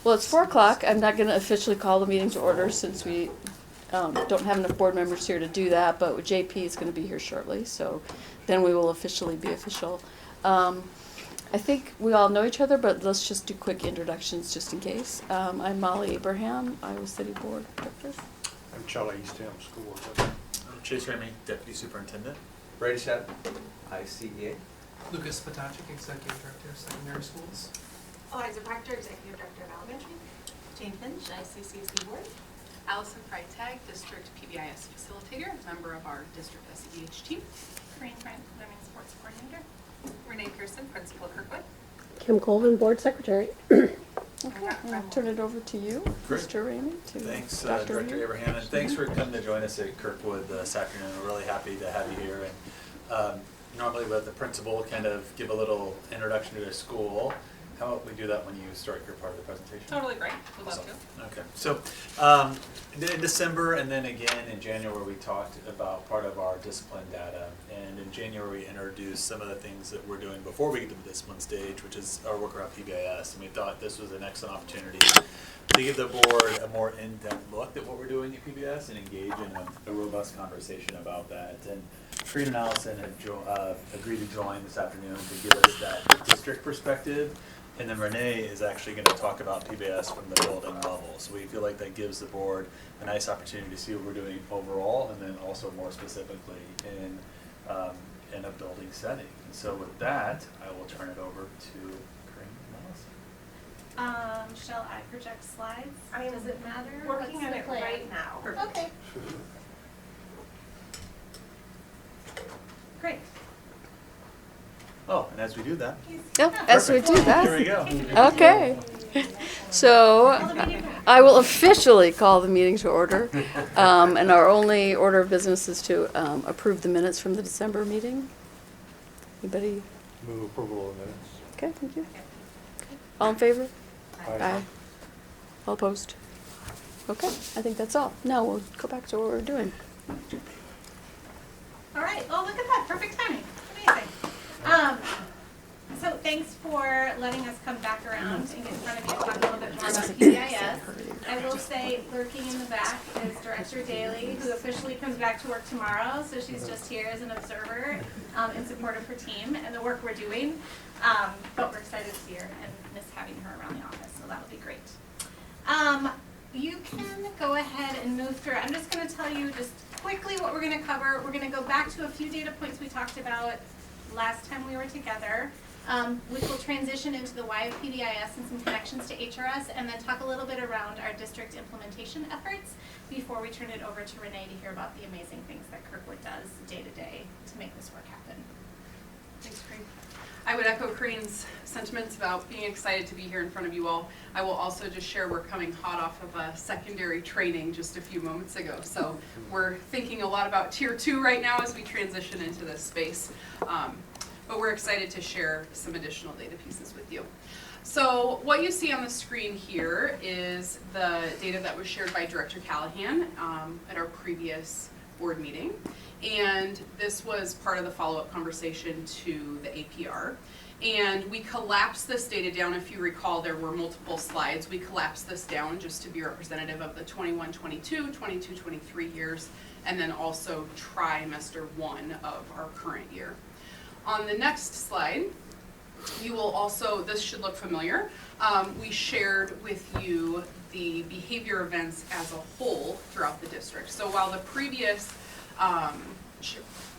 Well, it's 4 o'clock. I'm not going to officially call the meeting to order since we don't have enough board members here to do that, but JP is going to be here shortly, so then we will officially be official. I think we all know each other, but let's just do quick introductions just in case. I'm Molly Abraham, Iowa City Board Director. I'm Charlie Eastham, School Board President. I'm Chase Ramey, Deputy Superintendent. Brady Shetton, ICEA. Lucas Patacic, Executive Director of Secondary Schools. Eliza Proctor, Executive Director of Elementary. Jane Finch, ICCC Board. Allison Freitag, District PBIS Facilitator, member of our District SEDH team. Corinne Frank, Learning Sports Coordinator. Renee Pearson, Principal at Kirkwood. Kim Colvin, Board Secretary. Okay, I'll turn it over to you, Great. Mr. Ramey. To Thanks, Dr. Director Ramey. Abraham, and thanks for coming to join us at Kirkwood this afternoon. We're really happy to have you here. And normally with the principal, kind of give a little introduction to the school. How about we do that when you start your part of the presentation? Totally great. Would love to. Okay, so in December and then again in January, we talked about part of our discipline data. And in January, we introduced some of the things that we're doing before we get to the discipline stage, which is our work around PBIS. And we thought this was an excellent opportunity to give the board a more in-depth look at what we're doing at PBIS and engage in a robust conversation about that. And Corinne and Allison have agreed to join this afternoon to give us that district perspective. And then Renee is actually going to talk about PBIS from the building level. So we feel like that gives the board a nice opportunity to see what we're doing overall, and then also more specifically in a building setting. And so with that, I will turn it over to Corinne and Allison. Shall I project slides? I mean, Does it matter? working What's on the it plan? right now. Perfect. Okay. Great. Oh, and as we do that, Yep, as we do that. here we go. Okay. So I will officially call the meeting to order. And our only order of business is to approve the minutes from the December meeting. Anybody? Move approval of the minutes. Okay, thank you. All in favor? Aye. All opposed? Okay, I think that's all. Now we'll go back to what we're doing. All right. Oh, look at that. Perfect timing. Amazing. So thanks for letting us come back around and get in front of you and talk a little bit more about PBIS. I will say, lurking in the back is Director Daly, who officially comes back to work tomorrow. So she's just here as an observer in support of her team and the work we're doing. But we're excited to see her and miss having her around the office. So that'll be great. You can go ahead and move through. I'm just going to tell you just quickly what we're going to cover. We're going to go back to a few data points we talked about last time we were together, which will transition into the why of PBIS and some connections to HRS, and then talk a little bit around our district implementation efforts before we turn it over to Renee to hear about the amazing things that Kirkwood does day to day to make this work happen. Thanks, Corinne. I would echo Corinne's sentiments about being excited to be here in front of you all. I will also just share we're coming hot off of a secondary training just a few moments ago. So we're thinking a lot about Tier 2 right now as we transition into this space. But we're excited to share some additional data pieces with you. So what you see on the screen here is the data that was shared by Director Callahan at our previous board meeting. And this was part of the follow-up conversation to the APR. And we collapsed this data down. If you recall, there were multiple slides. We collapsed this down just to be representative of the 21-22, 22-23 years, and then also trimester 1 of our current year. On the next slide, you will also, this should look familiar, we shared with you the behavior events as a whole throughout the district. So while the previous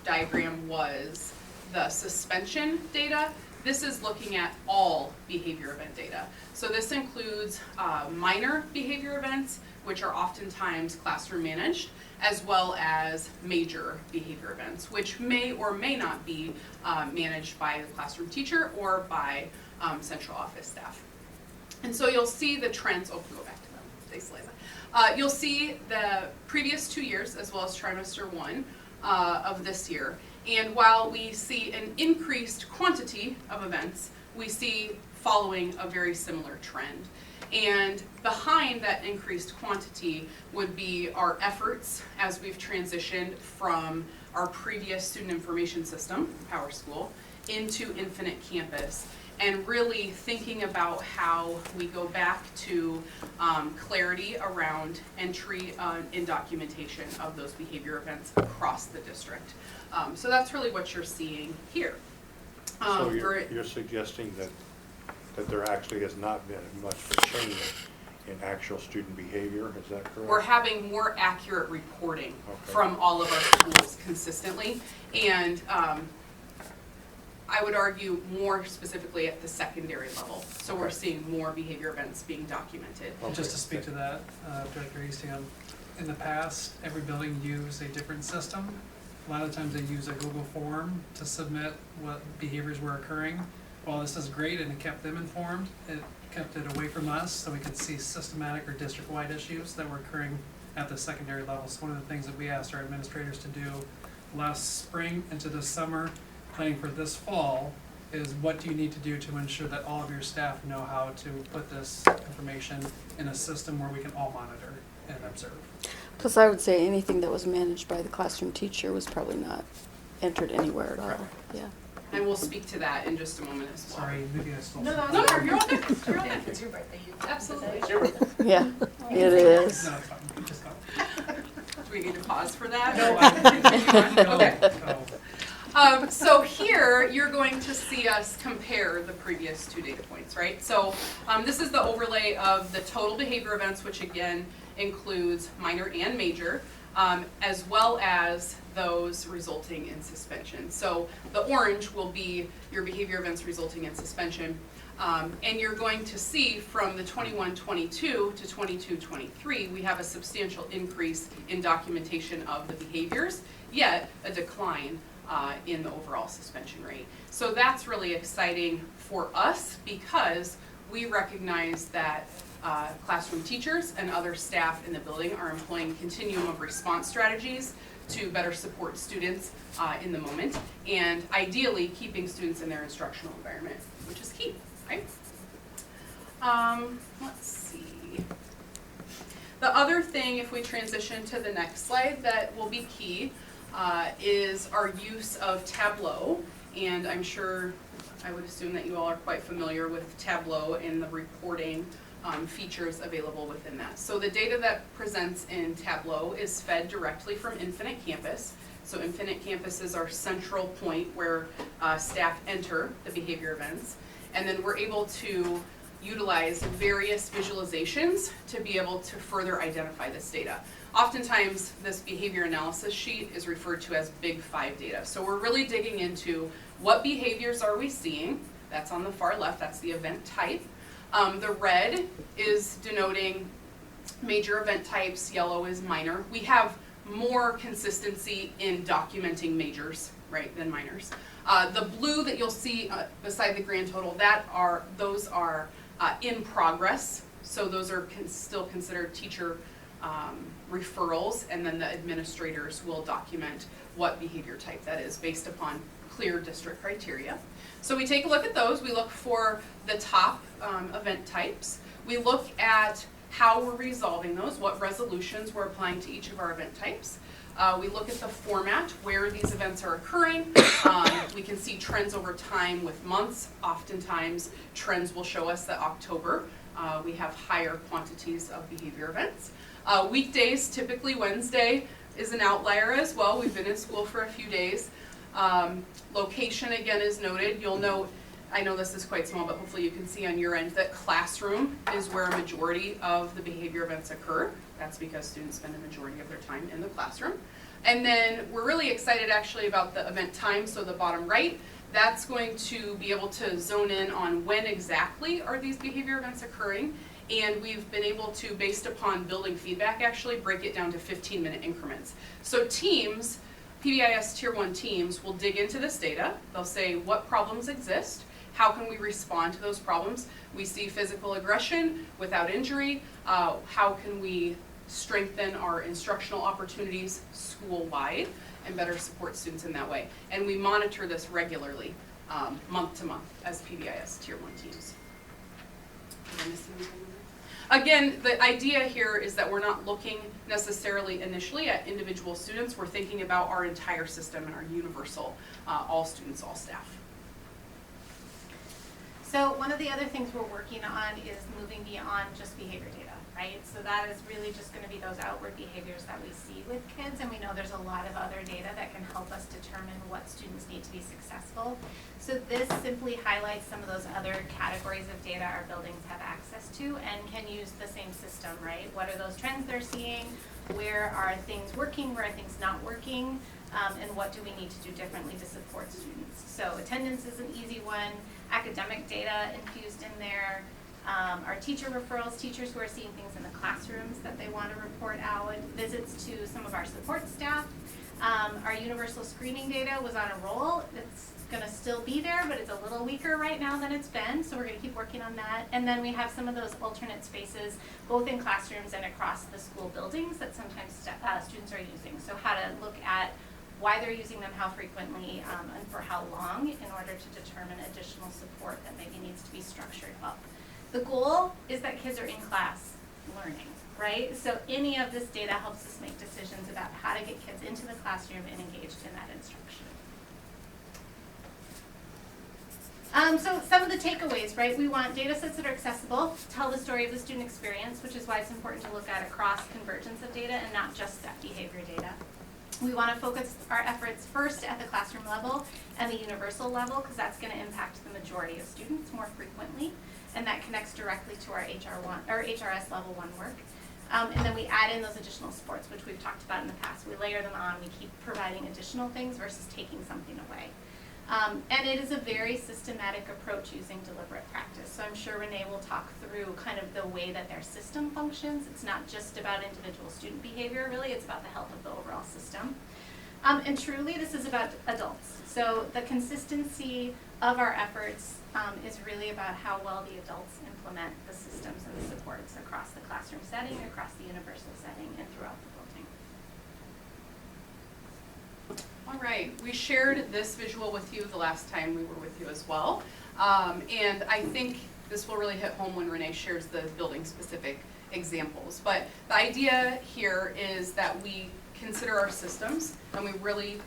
diagram was the suspension data, this is looking at all behavior event data. So this includes minor behavior events, which are oftentimes classroom managed, as well as major behavior events, which may or may not be managed by the classroom teacher or by central office staff. And so you'll see the trends. Oh, go back to them. Thanks, Liza. You'll see the previous 2 years as well as trimester 1 of this year. And while we see an increased quantity of events, we see following a very similar trend. And behind that increased quantity would be our efforts as we've transitioned from our previous student information system, PowerSchool, into Infinite Campus. and really thinking about how we go back to clarity around entry and documentation of those behavior events across the district. So that's really what you're seeing here. So For- you're suggesting that there actually has not been much of a change in actual student behavior, is that correct? We're having more accurate reporting Okay. from all of our schools consistently, and I would argue more specifically at the secondary level. So we're Okay. seeing more behavior events being documented. Okay. Just to speak to that, Director Eastham, in the past, every building used a different system. A lot of times they use a Google form to submit what behaviors were occurring. While this is great and it kept them informed, it kept it away from us so we could see systematic or district-wide issues that were occurring at the secondary level. So one of the things that we asked our administrators to do last spring into this summer, planning for this fall, is what do you need to do to ensure that all of your staff know how to put this information in a system where we can all monitor and observe. Plus, I would say anything that was managed by the classroom teacher was probably not entered anywhere at all. Correct. Yeah. And we'll speak to that in just a moment as well. Sorry, maybe I stole. No, some. no, you're all good. You're all good. It's your birthday. Absolutely. Yeah, it is. No, it's fine. Just go. Do we need to pause for that? No, I, Okay. no. So here, you're going to see us compare the previous 2 data points, right? So this is the overlay of the total behavior events, which again includes minor and major, as well as those resulting in suspension. So the orange will be your behavior events resulting in suspension. And you're going to see from the 21-22 to 22-23, we have a substantial increase in documentation of the behaviors, yet a decline in the overall suspension rate. So that's really exciting for us because we recognize that classroom teachers and other staff in the building are employing continuum of response strategies to better support students in the moment, and ideally keeping students in their instructional environment, which is key, right? Let's see. The other thing, if we transition to the next slide, that will be key is our use of Tableau, and I'm sure, I would assume that you all are quite familiar with Tableau and the reporting features available within that. So the data that presents in Tableau is fed directly from Infinite Campus. So Infinite Campus is our central point where staff enter the behavior events. And then we're able to utilize various visualizations to be able to further identify this data. Oftentimes, this behavior analysis sheet is referred to as Big 5 data. So we're really digging into what behaviors are we seeing. That's on the far left, that's the event type. The red is denoting major event types, yellow is minor. We have more consistency in documenting majors, right, than minors. The blue that you'll see beside the grand total, those are in progress. So those are still considered teacher referrals, and then the administrators will document what behavior type that is based upon clear district criteria. So we take a look at those. We look for the top event types. We look at how we're resolving those, what resolutions we're applying to each of our event types. We look at the format where these events are occurring. We can see trends over time with months. Oftentimes, trends will show us that October, we have higher quantities of behavior events. Weekdays, typically Wednesday is an outlier as well. We've been in school for a few days. Location, again, is noted. You'll note, I know this is quite small, but hopefully you can see on your end that classroom is where a majority of the behavior events occur. That's because students spend a majority of their time in the classroom. And then we're really excited actually about the event time, so the bottom right, that's going to be able to zone in on when exactly are these behavior events occurring. And we've been able to, based upon building feedback, actually break it down to 15-minute increments. So teams, PBIS Tier 1 teams will dig into this data. They'll say what problems exist, how can we respond to those problems. We see physical aggression without injury, how can we strengthen our instructional opportunities school-wide and better support students in that way. And we monitor this regularly, month to month, as PBIS Tier 1 teams. Did I miss anything? Again, the idea here is that we're not looking necessarily initially at individual students. We're thinking about our entire system and our universal, all students, all staff. So one of the other things we're working on is moving beyond just behavior data, right? So that is really just gonna be those outward behaviors that we see with kids, and we know there's a lot of other data that can help us determine what students need to be successful. So this simply highlights some of those other categories of data our buildings have access to and can use the same system, right? What are those trends they're seeing? Where are things working? Where are things not working? And what do we need to do differently to support students? So attendance is an easy one, academic data infused in there, our teacher referrals, teachers who are seeing things in the classrooms that they want to report out, visits to some of our support staff. Our universal screening data was on a roll. It's gonna still be there, but it's a little weaker right now than it's been, so we're gonna keep working on that. And then we have some of those alternate spaces, both in classrooms and across the school buildings that sometimes students are using. So how to look at why they're using them, how frequently, and for how long in order to determine additional support that maybe needs to be structured up. The goal is that kids are in class learning, right? So any of this data helps us make decisions about how to get kids into the classroom and engaged in that instruction. So some of the takeaways, right? We want data sets that are accessible, tell the story of the student experience, which is why it's important to look at across convergence of data and not just that behavior data. We want to focus our efforts first at the classroom level and the universal level, because that's going to impact the majority of students more frequently, and that connects directly to our HRS level 1 work. And then we add in those additional supports, which we've talked about in the past. We layer them on, we keep providing additional things versus taking something away. And it is a very systematic approach using deliberate practice. So I'm sure Renee will talk through kind of the way that their system functions. It's not just about individual student behavior, really, it's about the health of the overall system. And truly, this is about adults. So the consistency of our efforts is really about how well the adults implement the systems and the supports across the classroom setting, across the universal setting, and throughout the building. All right, we shared this visual with you the last time we were with you as well. And I think this will really hit home when Renee shares the building specific examples. But the idea here is that we consider our systems and we really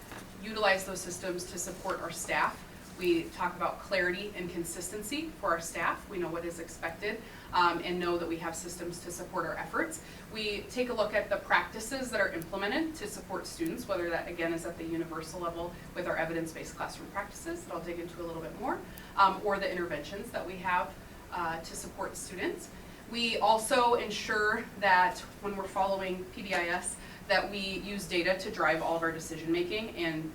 utilize those systems to support our staff. We talk about clarity and consistency for our staff. We know what is expected and know that we have systems to support our efforts. We take a look at the practices that are implemented to support students, whether that again is at the universal level with our evidence-based classroom practices that I'll dig into a little bit more, or the interventions that we have to support students. We also ensure that when we're following PBIS that we use data to drive all of our decision making, and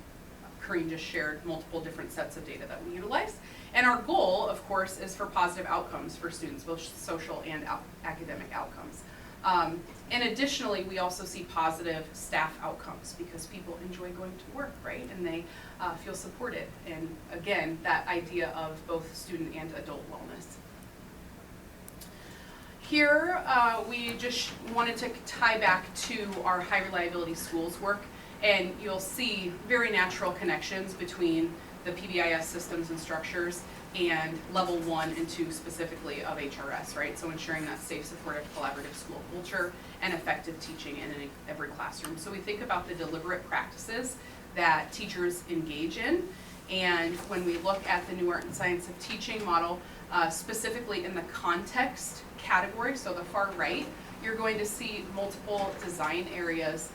Corinne just shared multiple different sets of data that we utilize. And our goal, of course, is for positive outcomes for students, both social and academic outcomes. And additionally, we also see positive staff outcomes because people enjoy going to work, right? And they feel supported. And again, that idea of both student and adult wellness. Here, we just wanted to tie back to our high reliability schools work. And you'll see very natural connections between the PBIS systems and structures and level 1 and 2 specifically of HRS, right? So ensuring that safe, supportive, collaborative school culture and effective teaching in every classroom. So we think about the deliberate practices that teachers engage in. And when we look at the New Art and Science of Teaching model, specifically in the context category, so the far right, you're going to see multiple design areas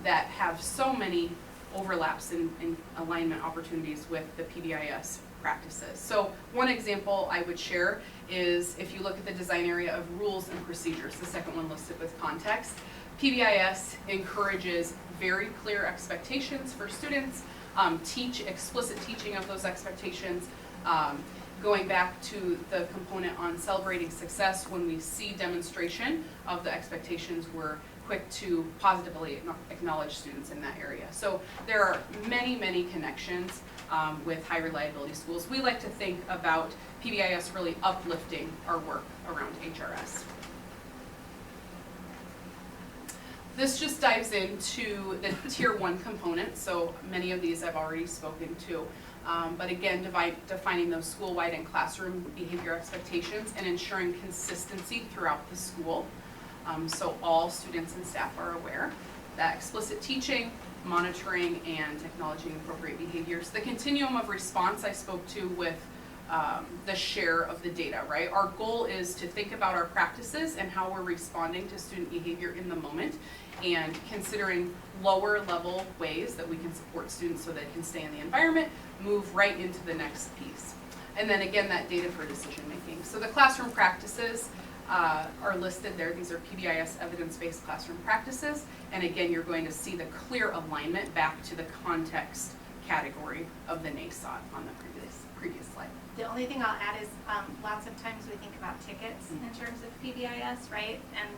that have so many overlaps and alignment opportunities with the PBIS practices. So one example I would share is if you look at the design area of rules and procedures, the second one listed with context, PBIS encourages very clear expectations for students, explicit teaching of those expectations, going back to the component on celebrating success. When we see demonstration of the expectations, we're quick to positively acknowledge students in that area. So there are many, many connections with high reliability schools. We like to think about PBIS really uplifting our work around HRS. This just dives into the tier 1 component, so many of these I've already spoken to. But again, defining those school-wide and classroom behavior expectations and ensuring consistency throughout the school. So all students and staff are aware that explicit teaching, monitoring, and acknowledging appropriate behaviors. The continuum of response I spoke to with the share of the data, right? Our goal is to think about our practices and how we're responding to student behavior in the moment, and considering lower level ways that we can support students so they can stay in the environment, move right into the next piece. And then again, that data for decision making. So the classroom practices are listed there. These are PBIS evidence-based classroom practices. And again, you're going to see the clear alignment back to the context category of the NASOT on the previous slide. The only thing I'll add is lots of times we think about tickets in terms of PBIS, right? And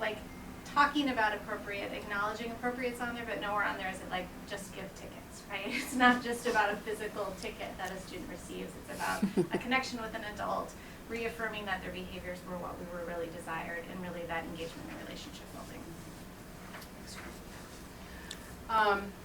like talking about appropriate, acknowledging appropriate's on there, but nowhere on there is it like just give tickets, right? It's not just about a physical ticket that a student receives. It's about a connection with an adult, reaffirming that their behaviors were what we were really desired, and really that engagement and relationship building.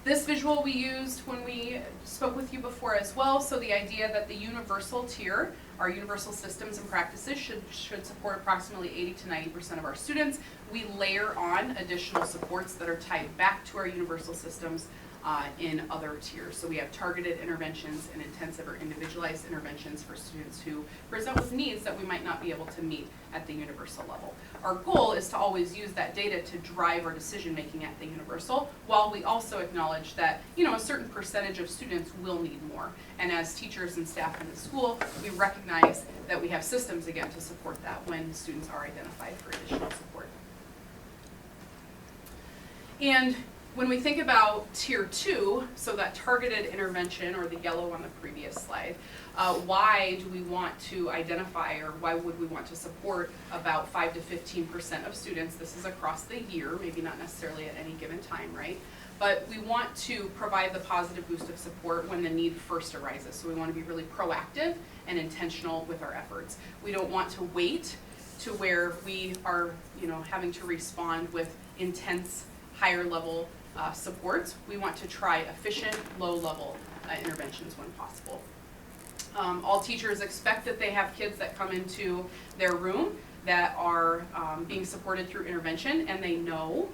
This visual we used when we spoke with you before as well. So the idea that the universal tier, our universal systems and practices should support approximately 80 to 90% of our students. We layer on additional supports that are tied back to our universal systems in other tiers. So we have targeted interventions and intensive or individualized interventions for students who present with needs that we might not be able to meet at the universal level. Our goal is to always use that data to drive our decision making at the universal, while we also acknowledge that, you know, a certain percentage of students will need more. And as teachers and staff in the school, we recognize that we have systems again to support that when students are identified for additional support. And when we think about tier 2, so that targeted intervention, or the yellow on the previous slide, why do we want to identify, or why would we want to support about 5 to 15% of students? This is across the year, maybe not necessarily at any given time, right? But we want to provide the positive boost of support when the need first arises. So we want to be really proactive and intentional with our efforts. We don't want to wait to where we are, you know, having to respond with intense, higher level supports. We want to try efficient, low-level interventions when possible. All teachers expect that they have kids that come into their room that are being supported through intervention, and they know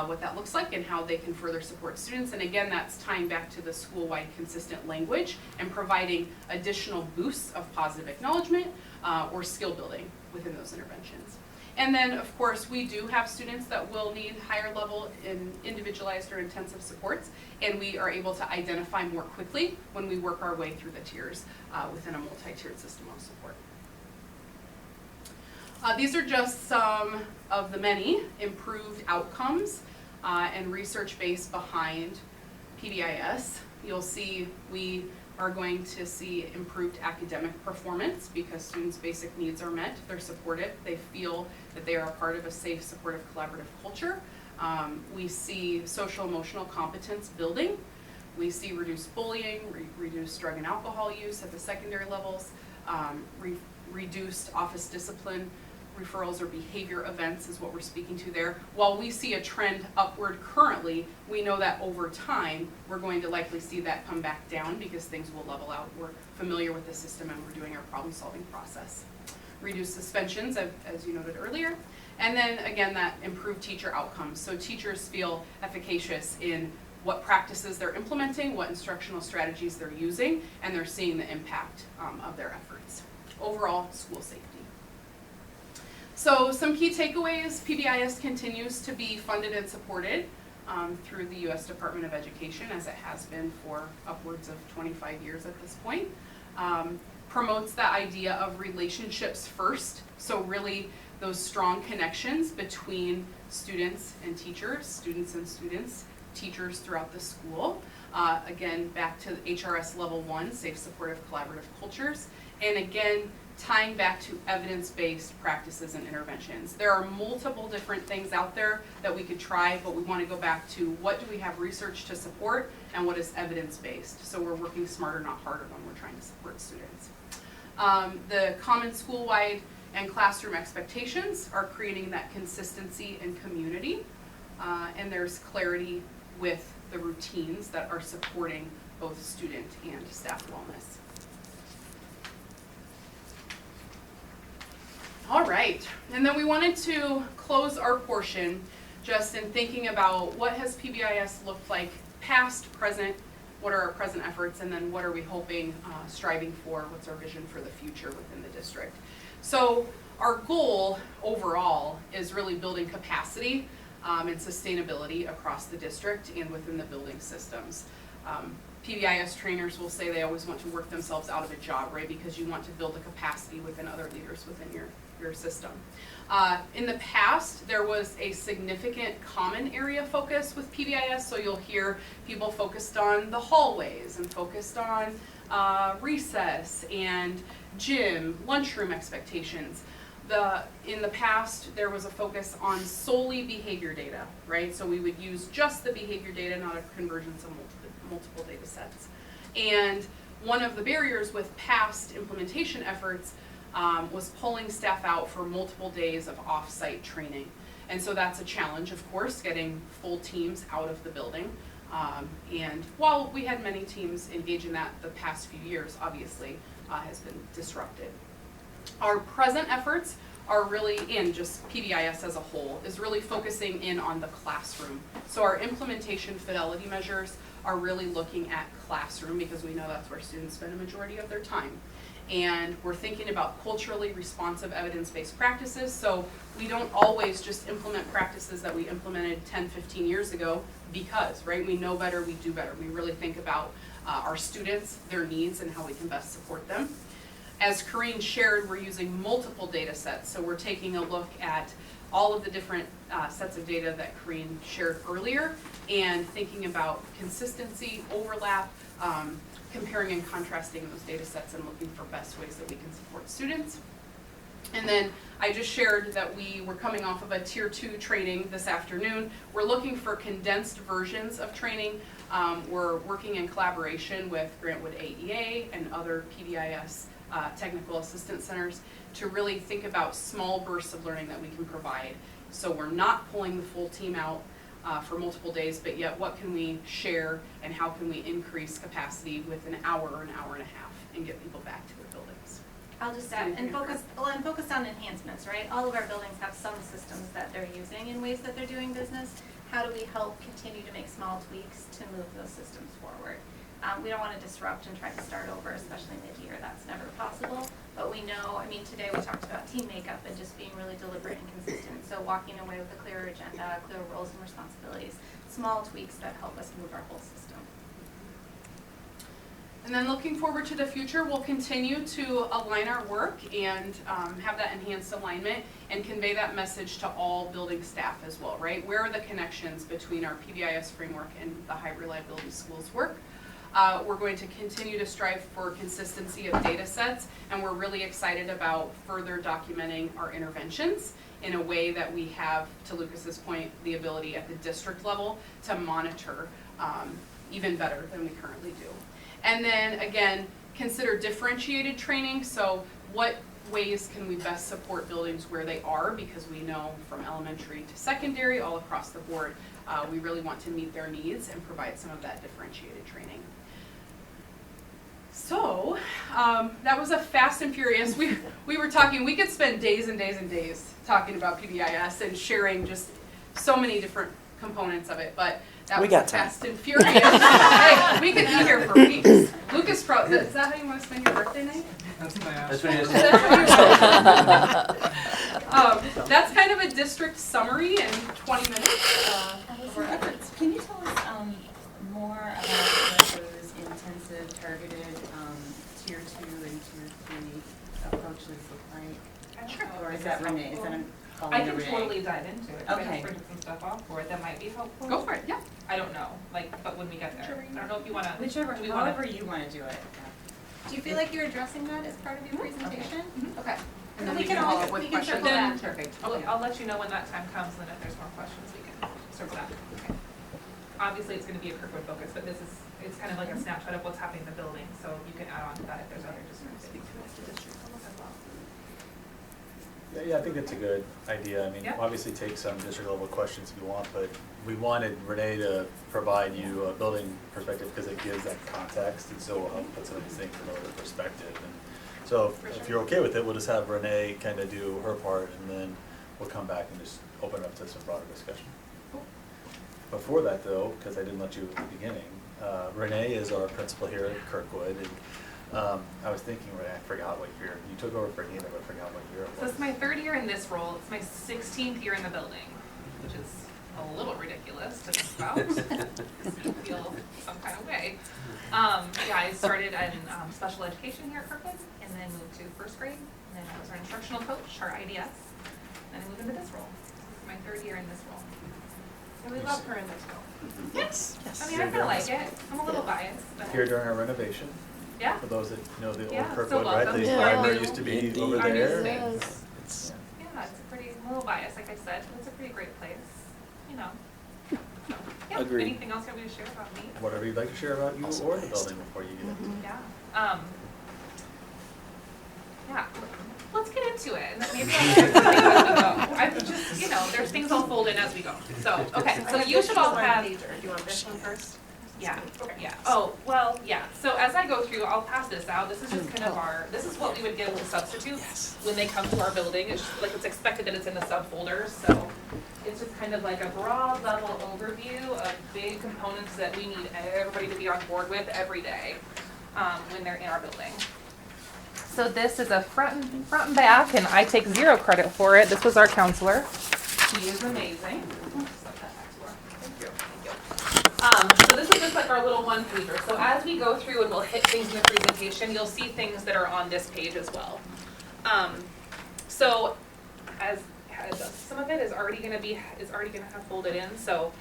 what that looks like and how they can further support students. And again, that's tying back to the school-wide consistent language and providing additional boosts of positive acknowledgement or skill building within those interventions. And then, of course, we do have students that will need higher level in individualized or intensive supports, and we are able to identify more quickly when we work our way through the tiers within a multi-tiered system of support. These are just some of the many improved outcomes and research base behind PBIS. You'll see we are going to see improved academic performance because students' basic needs are met, they're supported, they feel that they are a part of a safe, supportive, collaborative culture. We see social emotional competence building. We see reduced bullying, reduced drug and alcohol use at the secondary levels, reduced office discipline referrals or behavior events is what we're speaking to there. While we see a trend upward currently, we know that over time we're going to likely see that come back down because things will level out. We're familiar with the system and we're doing our problem solving process. Reduced suspensions, as you noted earlier. And then again, that improved teacher outcomes. So teachers feel efficacious in what practices they're implementing, what instructional strategies they're using, and they're seeing the impact of their efforts. Overall, school safety. So some key takeaways: PBIS continues to be funded and supported through the U.S. Department of Education, as it has been for upwards of 25 years at this point. Promotes the idea of relationships first, so really those strong connections between students and teachers, students and students, teachers throughout the school. Again, back to HRS Level 1, Safe, Supportive, Collaborative Cultures. And again, tying back to evidence-based practices and interventions. There are multiple different things out there that we could try, but we want to go back to what do we have research to support and what is evidence-based. So we're working smarter, not harder when we're trying to support students. The common school-wide and classroom expectations are creating that consistency and community, and there's clarity with the routines that are supporting both student and staff wellness. All right, and then we wanted to close our portion just in thinking about what has PBIS looked like past, present, what are our present efforts, and then what are we hoping, striving for, what's our vision for the future within the district. So our goal overall is really building capacity and sustainability across the district and within the building systems. PBIS trainers will say they always want to work themselves out of a job, right? Because you want to build a capacity within other leaders within your system. In the past, there was a significant common area focus with PBIS, so you'll hear people focused on the hallways and focused on recess and gym, lunchroom expectations. In the past, there was a focus on solely behavior data, right? So we would use just the behavior data, not a convergence of multiple data sets. And one of the barriers with past implementation efforts was pulling staff out for multiple days of off-site training. And so that's a challenge, of course, getting full teams out of the building. And while we had many teams engage in that the past few years, obviously, has been disrupted. Our present efforts are really in just PBIS as a whole, is really focusing in on the classroom. So our implementation fidelity measures are really looking at classroom because we know that's where students spend a majority of their time. And we're thinking about culturally responsive evidence-based practices, so we don't always just implement practices that we implemented 10, 15 years ago because, right, we know better, we do better. We really think about our students, their needs, and how we can best support them. As Corrine shared, we're using multiple data sets, so we're taking a look at all of the different sets of data that Corrine shared earlier and thinking about consistency, overlap, comparing and contrasting those data sets and looking for best ways that we can support students. And then I just shared that we were coming off of a Tier 2 training this afternoon. We're looking for condensed versions of training. We're working in collaboration with Grantwood AEA and other PBIS technical assistance centers to really think about small bursts of learning that we can provide. So we're not pulling the full team out for multiple days, but yet what can we share and how can we increase capacity with an hour or an hour and a half and get people back to their buildings. I'll just add, and focus on enhancements, right? All of our buildings have some systems that they're using in ways that they're doing business. How do we help continue to make small tweaks to move those systems forward? We don't want to disrupt and try to start over, especially mid-year. That's never possible. But we know, I mean, today we talked about team makeup and just being really deliberate and consistent. So walking away with a clearer agenda, clear roles and responsibilities, small tweaks that help us move our whole system. And then looking forward to the future, we'll continue to align our work and have that enhanced alignment and convey that message to all building staff as well, right? Where are the connections between our PBIS framework and the high reliability schools work? We're going to continue to strive for consistency of data sets, and we're really excited about further documenting our interventions in a way that we have, to Lucas's point, the ability at the district level to monitor even better than we currently do. And then again, consider differentiated training. So what ways can we best support buildings where they are, because we know from elementary to secondary, all across the board, we really want to meet their needs and provide some of that differentiated training. So that was a fast and furious. We were talking, we could spend days and days and days talking about PBIS and sharing just so many different components of it, but that was fast and furious. Hey, we could be here for weeks. Lucas, is that how you want to spend your birthday night? That's my That's what it is. That's kind of a district summary in 20 minutes of our efforts. Can you tell us more about what those intensive targeted Tier 2 and Tier 3 approaches look like? Sure. Or is that Renee? Is that I'm calling I her can Renee? totally dive into it. Okay. I can print some stuff off for it that might be helpful. Go for it, yeah. I don't know, but when we get there. I don't know if you wanna. Whichever, do we wanna- however you want to do it. Do you feel like you're addressing that as part of your presentation? Okay. And then we can follow up with we can questions. circle back. Perfect. Okay. I'll let you know when that time comes, and then if there's more questions, we can circle back. Okay. Obviously, it's gonna be a Kirkwood focus, but it's kind of like a snapshot of what's happening in the building, so you can add on to that if there's other districts as well. Yeah, I think that's a good idea. I mean, Yeah. obviously take some district level questions if you want, but we wanted Renee to provide you a building perspective because it gives that context, and so we'll help put some of these things in another perspective. And so if you're okay with it, we'll just have Renee kind of do her part, and then we'll come back and just open it up to some broader discussion. Before that though, because I didn't let you at the beginning, Renee is our principal here at Kirkwood, and I was thinking, Renee, I forgot what year, you took over for Nina, but I forgot what year it So was. it's my 3rd year in this role. It's my 16th year in the building, which is a little ridiculous to think about. You feel some kind of way. Yeah, I started in special education here at Kirkwood, and then moved to 1st grade, and then I was our instructional coach, our IDS, and I moved into this role. This is my 3rd year in this role. And we love her in this role. Yes, yes. I mean, I feel like it. I'm a little biased, but Here during our renovation, yeah. for those that know the Yeah, old so Kirkwood, right? welcome The to our library new- used to be Indeed. over our new there. space. Yes. It's, Yeah, it's a pretty, I'm a little biased, like I said, but it's a pretty great place, you know. So, yeah, Agreed. anything else you want me to share about me? whatever you'd like to share about you or the building before you get into it. Yeah. Yeah, let's get into it, and then maybe I'll share something as we go. I'm just, you know, there's things I'll fold in as we go. So, okay, so you should all have. Do you want this one first? Yeah, yeah. Oh, well, yeah. So as I go through, I'll pass this out. This is just kind of this is what we would give to substitutes when they come to our building. It's just, like, it's expected that it's in the subfolders. So it's just kind of like a broad level overview of big components that we need everybody to be on board with every day when they're in our building. So this is a front and back, and I take 0 credit for it. This was our counselor. He is amazing. So this is just like our little one pager. So as we go through and we'll hit things in the presentation, you'll see things that are on this page as well. So as some of it is already going to have folded in. So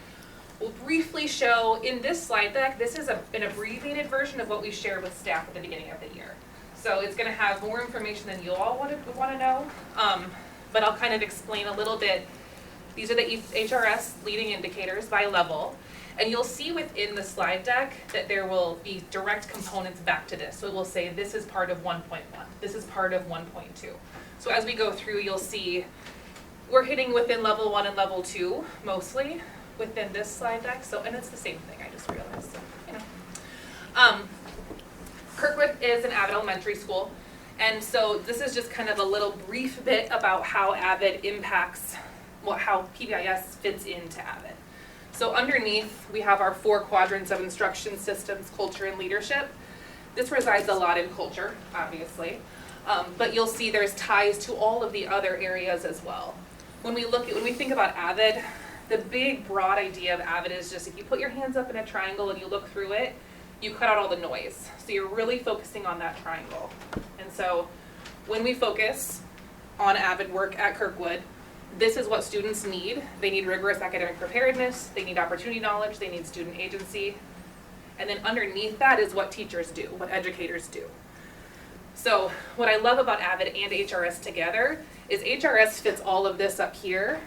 we'll briefly show in this slide deck. This is an abbreviated version of what we shared with staff at the beginning of the year. So it's going to have more information than you all want to know. But I'll kind of explain a little bit. These are the HRS leading indicators by level. And you'll see within the slide deck that there will be direct components back to this. So it will say this is part of 1.1, this is part of 1.2. So as we go through, you'll see we're hitting within level 1 and level 2 mostly within this slide deck. So, and it's the same thing, I just realized, so, you know. Kirkwood is an Avid elementary school. And so this is just kind of a little brief bit about how Avid impacts, how PBIS fits into Avid. So underneath, we have our 4 quadrants of instruction systems, culture, and leadership. This resides a lot in culture, obviously, but you'll see there's ties to all of the other areas as well. When we think about Avid, the big broad idea of Avid is just if you put your hands up in a triangle and you look through it, you cut out all the noise. So you're really focusing on that triangle. And so when we focus on Avid work at Kirkwood, this is what students need. They need rigorous academic preparedness, they need opportunity knowledge, they need student agency. And then underneath that is what teachers do, what educators do. So what I love about Avid and HRS together is HRS fits all of this up here,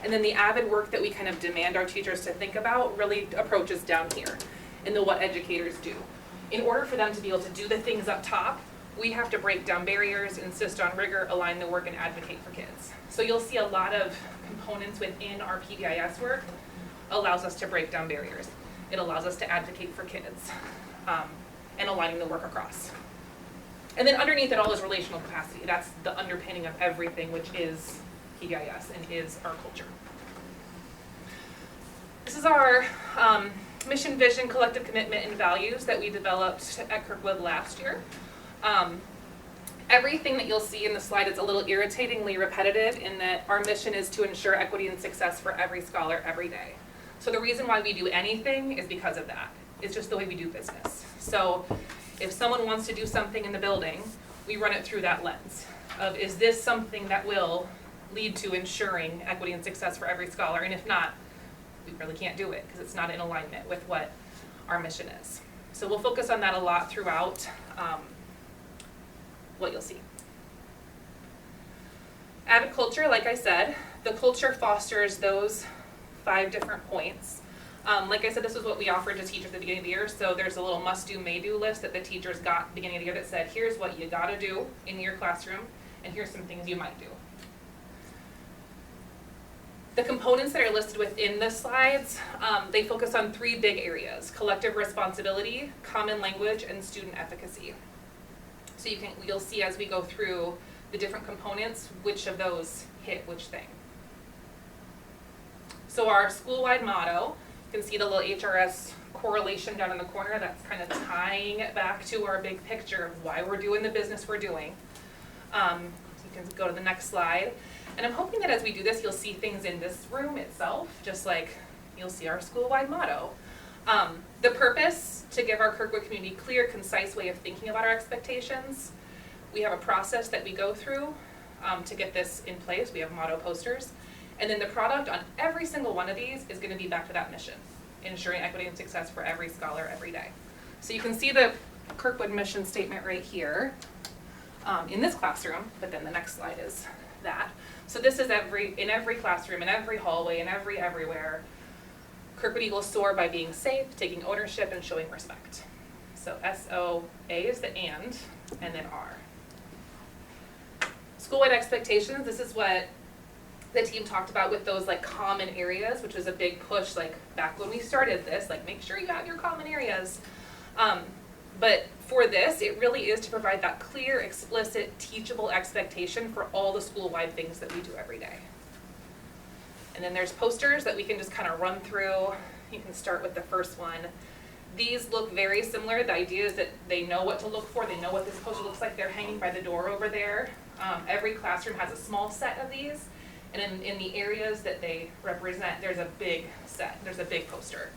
and then the Avid work that we kind of demand our teachers to think about really approaches down here in the what educators do. In order for them to be able to do the things up top, we have to break down barriers, insist on rigor, align the work, and advocate for kids. So you'll see a lot of components within our PBIS work allows us to break down barriers. It allows us to advocate for kids and aligning the work across. And then underneath it all is relational capacity. That's the underpinning of everything, which is PBIS and is our culture. This is our mission, vision, collective commitment, and values that we developed at Kirkwood last year. Everything that you'll see in the slide is a little irritatingly repetitive in that our mission is to ensure equity and success for every scholar every day. So the reason why we do anything is because of that. It's just the way we do business. So if someone wants to do something in the building, we run it through that lens of is this something that will lead to ensuring equity and success for every scholar, and if not, we really can't do it because it's not in alignment with what our mission is. So we'll focus on that a lot throughout what you'll see. Avid culture, like I said, the culture fosters those 5 different points. Like I said, this is what we offered to teachers at the beginning of the year, so there's a little must-do, may-do list that the teachers got at the beginning of the year that said, here's what you gotta do in your classroom, and here's some things you might do. The components that are listed within the slides, they focus on 3 big areas: collective responsibility, common language, and student efficacy. So you'll see as we go through the different components, which of those hit which thing. So our school-wide motto, you can see the little HRS correlation down in the corner that's kind of tying it back to our big picture of why we're doing the business we're doing. So you can go to the next slide. And I'm hoping that as we do this, you'll see things in this room itself, just like you'll see our school-wide motto. The purpose, to give our Kirkwood community clear, concise way of thinking about our expectations. We have a process that we go through to get this in place. We have motto posters. And then the product on every single one of these is gonna be back to that mission, ensuring equity and success for every scholar every day. So you can see the Kirkwood mission statement right here in this classroom, but then the next slide is that. So this is in every classroom, in every hallway, in everywhere. Kirkwood Eagles soar by being safe, taking ownership, and showing respect. So S-O-A is the and then R. School-wide expectations, this is what the team talked about with those like common areas, which was a big push like back when we started this, like make sure you have your common areas. But for this, it really is to provide that clear, explicit, teachable expectation for all the school-wide things that we do every day. And then there's posters that we can just kind of run through. You can start with the first one. These look very similar. The idea is that they know what to look for. They know what this poster looks like. They're hanging by the door over there. Every classroom has a small set of these. And in the areas that they represent, there's a big set. There's a big poster.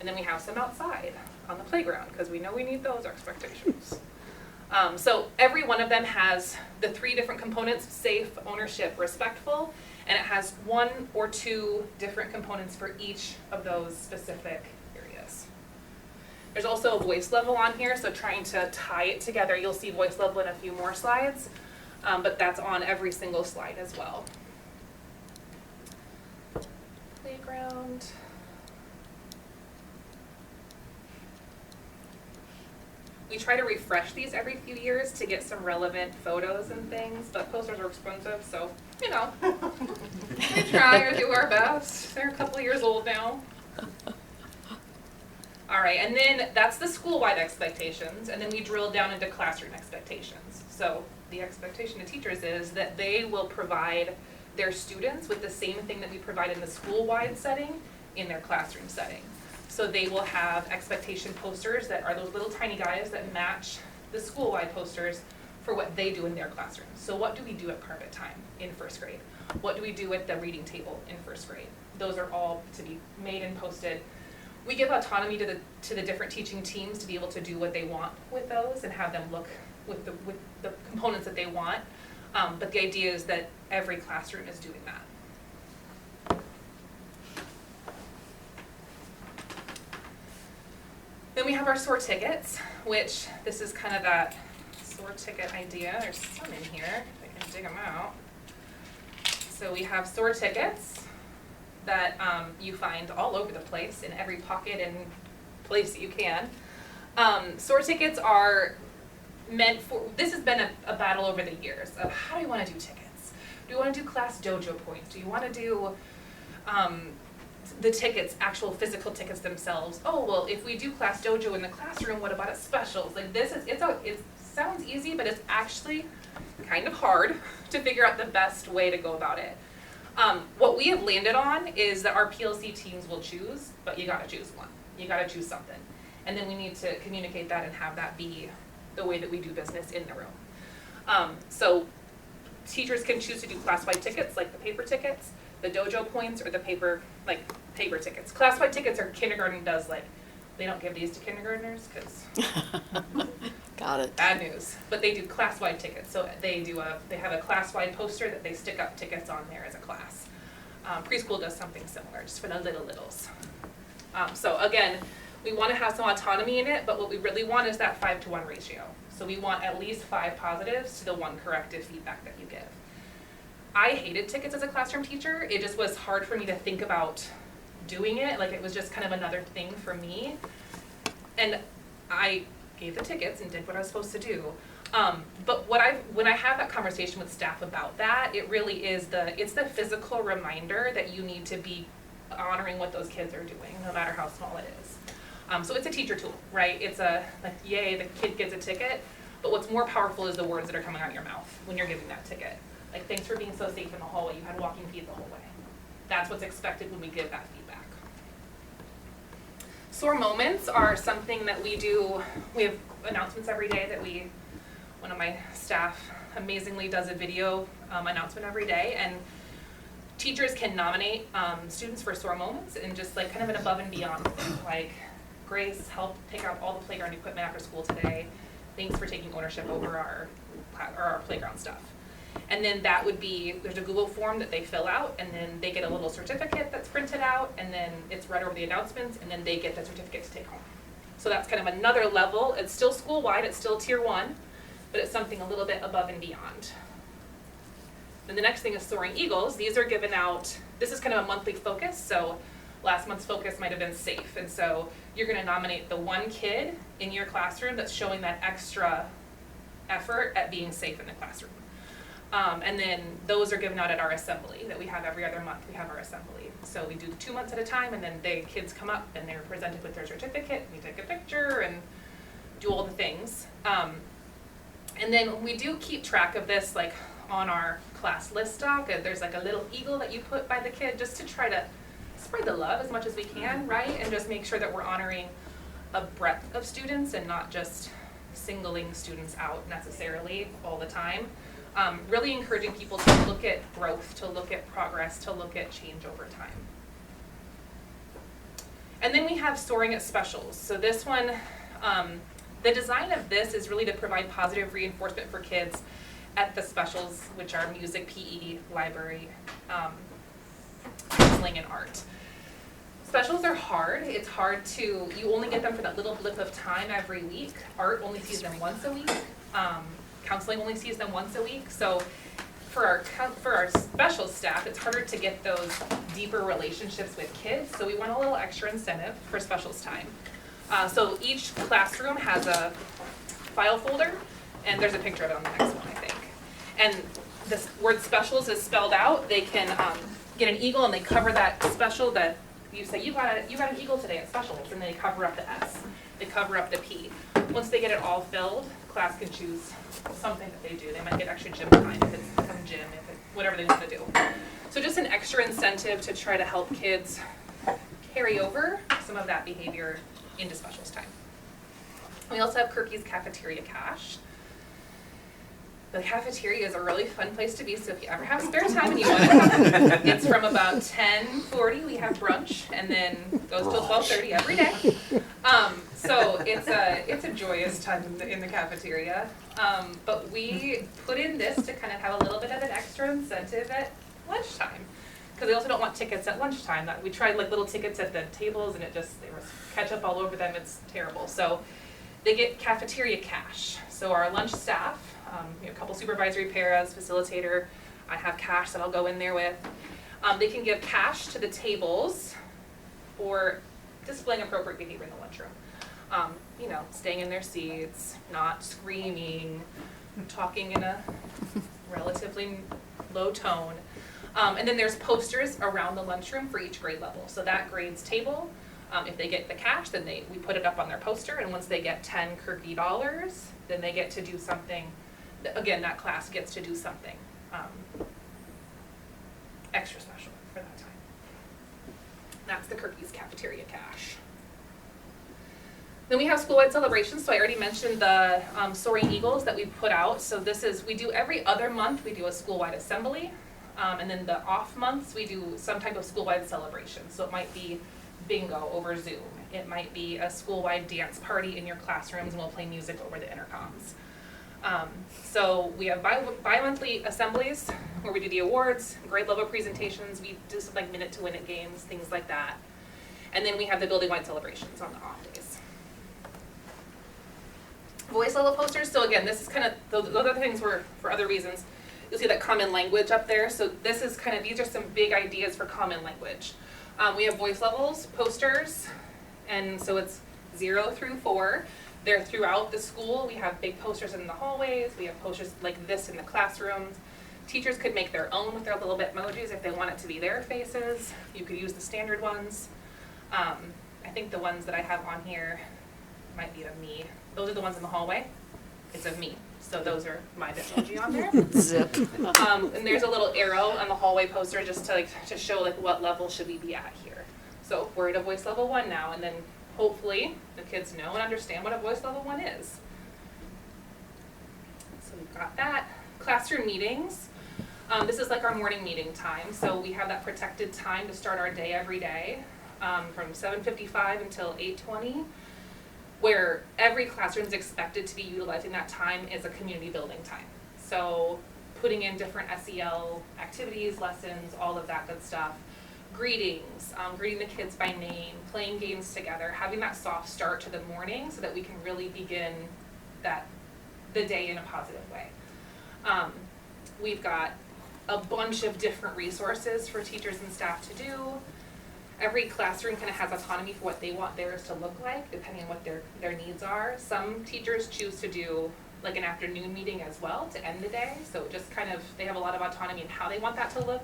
And then we have some outside on the playground because we know we need those expectations. So every one of them has the 3 different components: safe, ownership, respectful. And it has 1 or 2 different components for each of those specific areas. There's also a voice level on here, so trying to tie it together. You'll see voice level in a few more slides, but that's on every single slide as well. Playground. We try to refresh these every few years to get some relevant photos and things, but posters are expensive, so, you know, we try or do our best. They're a couple years old now. All right, and then that's the school-wide expectations, and then we drill down into classroom expectations. So the expectation to teachers is that they will provide their students with the same thing that we provide in the school-wide setting in their classroom setting. So they will have expectation posters that are those little tiny guys that match the school-wide posters for what they do in their classrooms. So what do we do at carpet time in first grade? What do we do at the reading table in first grade? Those are all to be made and posted. We give autonomy to the different teaching teams to be able to do what they want with those and have them look with the components that they want. But the idea is that every classroom is doing that. Then we have our SOAR tickets, which this is kind of that SOAR ticket idea. There's some in here, I can dig them out. So we have SOAR tickets that you find all over the place, in every pocket and place that you can. SOAR tickets are meant for, this has been a battle over the years of how do you want to do tickets? Do you want to do class dojo points? Do you want to do the tickets, actual physical tickets themselves? Oh, well, if we do class dojo in the classroom, what about at specials? Like this is, it sounds easy, but it's actually kind of hard to figure out the best way to go about it. What we have landed on is that our PLC teams will choose, but you gotta choose one. You gotta choose something. And then we need to communicate that and have that be the way that we do business in the room. So teachers can choose to do class-wide tickets, like the paper tickets, the dojo points, or the paper tickets. Class-wide tickets are kindergarten does, like, they don't give these to kindergartners because Got it. bad news. But they do class-wide tickets. So they have a class-wide poster that they stick up tickets on there as a class. Preschool does something similar, just for the littles. So again, we want to have some autonomy in it, but what we really want is that 5-to-1 ratio. So we want at least 5 positives to the 1 corrective feedback that you give. I hated tickets as a classroom teacher. It just was hard for me to think about doing it. Like, it was just kind of another thing for me. And I gave the tickets and did what I was supposed to do. But when I have that conversation with staff about that, it really is it's the physical reminder that you need to be honoring what those kids are doing, no matter how small it is. So it's a teacher tool, right? It's like, yay, the kid gets a ticket. But what's more powerful is the words that are coming out of your mouth when you're giving that ticket. Like, thanks for being so safe in the hallway. You had walking feet the whole way. That's what's expected when we give that feedback. SOAR moments are something that we do. We have announcements every day that one of my staff amazingly does a video announcement every day, and teachers can nominate students for SOAR moments and just like kind of an above and beyond, like Grace helped take out all the playground equipment after school today. Thanks for taking ownership over our playground stuff. And then that would be, there's a Google form that they fill out, and then they get a little certificate that's printed out, and then it's read over the announcements, and then they get the certificate to take home. So that's kind of another level. It's still school-wide, it's still tier 1, but it's something a little bit above and beyond. Then the next thing is Soaring Eagles. These are given out, this is kind of a monthly focus, so last month's focus might have been safe, and so you're gonna nominate the one kid in your classroom that's showing that extra effort at being safe in the classroom. And then those are given out at our assembly that we have every other month. We have our assembly. So we do 2 months at a time, and then the kids come up and they're presented with their certificate, and we take a picture and do all the things. And then we do keep track of this like on our class list doc. There's like a little eagle that you put by the kid just to try to spread the love as much as we can, right? And just make sure that we're honoring a breadth of students and not just singling students out necessarily all the time. Really encouraging people to look at growth, to look at progress, to look at change over time. And then we have Soaring at Specials. So this one, the design of this is really to provide positive reinforcement for kids at the specials, which are music, PE, library, counseling, and art. Specials are hard. It's hard to, you only get them for that little blip of time every week. Art only sees them once a week. Counseling only sees them once a week. So for our special staff, it's harder to get those deeper relationships with kids. So we want a little extra incentive for specials time. So each classroom has a file folder, and there's a picture of it on the next one, I think. And this word specials is spelled out. They can get an eagle, and they cover that special that you say, you got an eagle today at specials, and they cover up the S. They cover up the P. Once they get it all filled, class can choose something that they do. They might get extra gym time if it's some gym, if it's whatever they want to do. So just an extra incentive to try to help kids carry over some of that behavior into specials time. We also have Kirky's Cafeteria Cash. The cafeteria is a really fun place to be, so if you ever have spare time and you want to come, it's from about 10:40, we have brunch, and then goes till 12:30 every day. So it's a joyous time in the cafeteria. But we put in this to kind of have a little bit of an extra incentive at lunchtime, because they also don't want tickets at lunchtime. We tried like little tickets at the tables, and there was ketchup all over them. It's terrible. So they get cafeteria cash. So our lunch staff, a couple supervisory paras, facilitator, I have cash that I'll go in there with. They can give cash to the tables for displaying appropriate behavior in the lunchroom. Staying in their seats, not screaming, talking in a relatively low tone. And then there's posters around the lunchroom for each grade level. So that grade's table, if they get the cash, then we put it up on their poster, and once they get 10 Kirky dollars, then they get to do something. Again, that class gets to do something extra special for that time. That's the Kirky's Cafeteria Cash. Then we have school-wide celebrations. So I already mentioned the Soaring Eagles that we put out. So we do every other month, we do a school-wide assembly. And then the off months, we do some type of school-wide celebration. So it might be bingo over Zoom. It might be a school-wide dance party in your classrooms, and we'll play music over the intercoms. So we have bi-monthly assemblies where we do the awards, grade level presentations, we do some like minute to win it games, things like that. And then we have the building-wide celebrations on the off days. Voice level posters, so again, this is kind of, those other things were for other reasons. You'll see that common language up there. So this is kind of, these are some big ideas for common language. We have voice levels, posters, and so it's 0 through 4. They're throughout the school. We have big posters in the hallways. We have posters like this in the classrooms. Teachers could make their own with their little Bitmojis if they want it to be their faces. You could use the standard ones. I think the ones that I have on here might be of me. Those are the ones in the hallway. It's of me. So those are my Bitmoji on there. Zip. And there's a little arrow on the hallway poster just to show like what level should we be at here. So we're at a voice level 1 now, and then hopefully the kids know and understand what a voice level 1 is. So we've got that. Classroom meetings. This is like our morning meeting time, so we have that protected time to start our day every day, from 7:55 until 8:20, where every classroom is expected to be utilizing that time as a community building time. So putting in different SEL activities, lessons, all of that good stuff. Greetings, greeting the kids by name, playing games together, having that soft start to the morning so that we can really begin the day in a positive way. We've got a bunch of different resources for teachers and staff to do. Every classroom kind of has autonomy for what they want theirs to look like, depending on what their needs are. Some teachers choose to do like an afternoon meeting as well to end the day, so just kind of, they have a lot of autonomy in how they want that to look,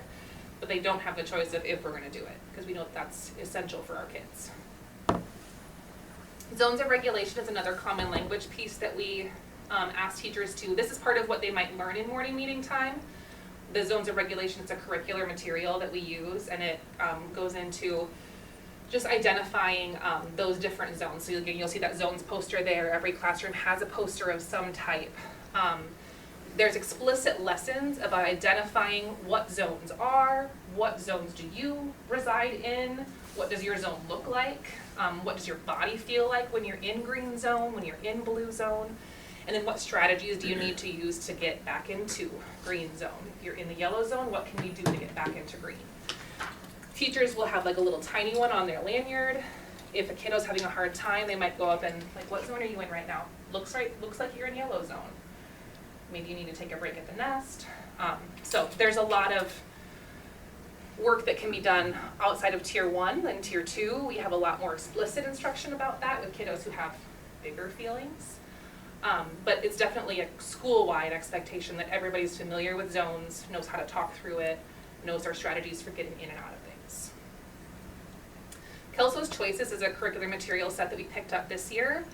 but they don't have the choice of if we're gonna do it, because we know that's essential for our kids. Zones of regulation is another common language piece that we ask teachers to, this is part of what they might learn in morning meeting time. The zones of regulation is a curricular material that we use, and it goes into just identifying those different zones. So you'll see that zones poster there. Every classroom has a poster of some type. There's explicit lessons about identifying what zones are, what zones do you reside in, what does your zone look like, what does your body feel like when you're in green zone, when you're in blue zone, and then what strategies do you need to use to get back into green zone. If you're in the yellow zone, what can we do to get back into green? Teachers will have like a little tiny one on their lanyard. If a kiddo's having a hard time, they might go up and like, what zone are you in right now? Looks like you're in yellow zone. Maybe you need to take a break at the nest. So there's a lot of work that can be done outside of tier 1 and tier 2. We have a lot more explicit instruction about that with kiddos who have bigger feelings. But it's definitely a school-wide expectation that everybody's familiar with zones, knows how to talk through it, knows our strategies for getting in and out of things. Kelso's Choices is a curricular material set that we picked up this year.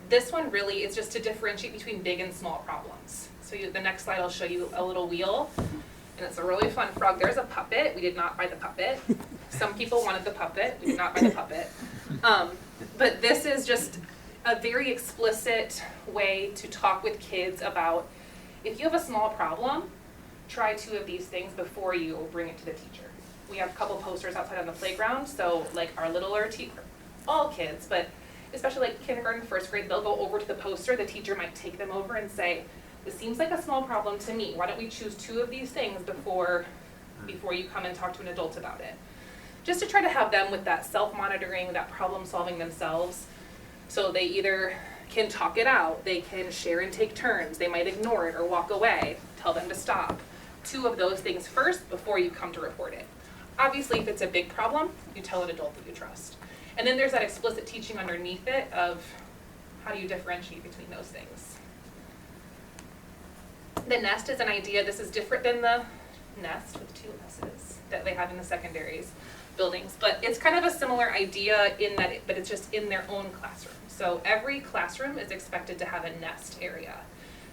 This one really is just to differentiate between big and small problems. So the next slide I'll show you a little wheel, and it's a really fun frog. There's a puppet. We did not buy the puppet. Some people wanted the puppet. We did not buy the puppet. But this is just a very explicit way to talk with kids about, if you have a small problem, try 2 of these things before you bring it to the teacher. We have a couple posters outside on the playground, so like our littler all kids, but especially like kindergarten, 1st grade, they'll go over to the poster, the teacher might take them over and say, this seems like a small problem to me. Why don't we choose 2 of these things before you come and talk to an adult about it? Just to try to have them with that self-monitoring, that problem solving themselves. So they either can talk it out, they can share and take turns, they might ignore it or walk away, tell them to stop. 2 of those things first before you come to report it. Obviously, if it's a big problem, you tell an adult that you trust. And then there's that explicit teaching underneath it of how do you differentiate between those things. The nest is an idea, this is different than the nest with 2 S's that they have in the secondaries buildings, but it's kind of a similar idea in that, but it's just in their own classroom. So every classroom is expected to have a nest area.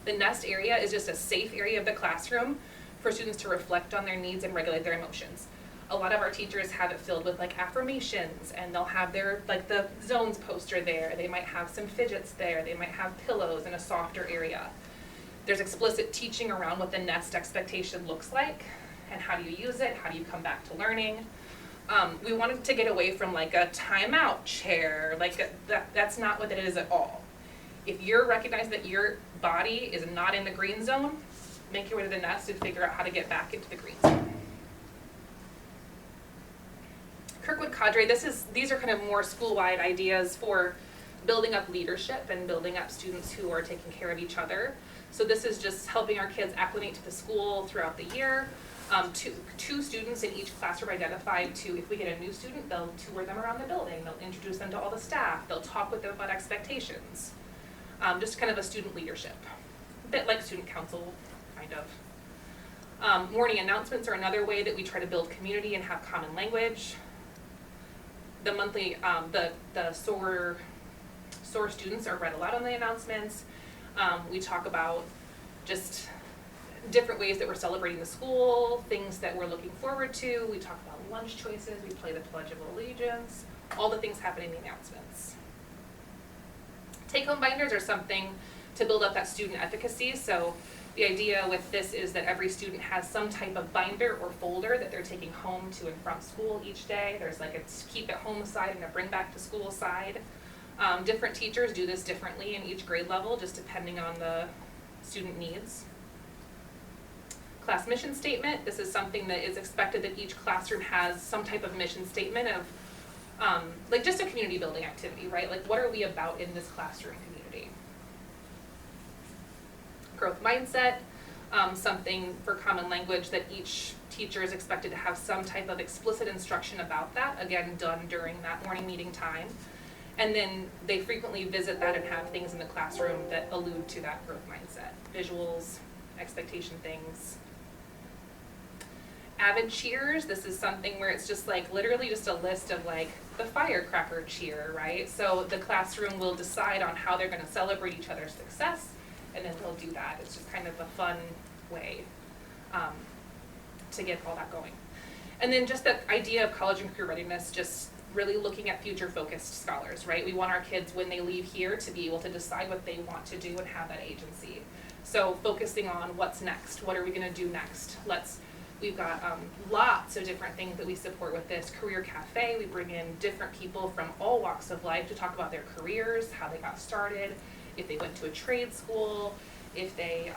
The nest area is just a safe area of the classroom for students to reflect on their needs and regulate their emotions. A lot of our teachers have it filled with like affirmations, and they'll have their, like the zones poster there. They might have some fidgets there. They might have pillows in a softer area. There's explicit teaching around what the nest expectation looks like and how do you use it, how do you come back to learning. We wanted to get away from like a timeout chair, that's not what it is at all. If you're recognizing that your body is not in the green zone, make your way to the nest and figure out how to get back into the green zone. Kirkwood Cadre, these are kind of more school-wide ideas for building up leadership and building up students who are taking care of each other. So this is just helping our kids acclimate to the school throughout the year. 2 students in each classroom identified to, if we get a new student, they'll tour them around the building, they'll introduce them to all the staff, they'll talk with them about expectations. Just kind of a student leadership, a bit like student council, kind of. Morning announcements are another way that we try to build community and have common language. The monthly, the SOAR students are read aloud on the announcements. We talk about just different ways that we're celebrating the school, things that we're looking forward to. We talk about lunch choices, we play the Pledge of Allegiance, all the things happening in the announcements. Take-home binders are something to build up that student efficacy. So the idea with this is that every student has some type of binder or folder that they're taking home to and from school each day. There's like a keep at home side and a bring back to school side. Different teachers do this differently in each grade level, just depending on the student needs. Class mission statement. This is something that is expected that each classroom has some type of mission statement of like just a community building activity, right? Like what are we about in this classroom community? Growth mindset, something for common language that each teacher is expected to have some type of explicit instruction about that, again, done during that morning meeting time. And then they frequently visit that and have things in the classroom that allude to that growth mindset. Visuals, expectation things. Avid cheers, this is something where it's just like literally just a list of like the firecracker cheer, right? So the classroom will decide on how they're gonna celebrate each other's success, and then they'll do that. It's just kind of a fun way to get all that going. And then just the idea of college and career readiness, just really looking at future focused scholars, right? We want our kids when they leave here to be able to decide what they want to do and have that agency. So focusing on what's next, what are we gonna do next? We've got lots of different things that we support with this. Career Cafe, we bring in different people from all walks of life to talk about their careers, how they got started, if they went to a trade school, if they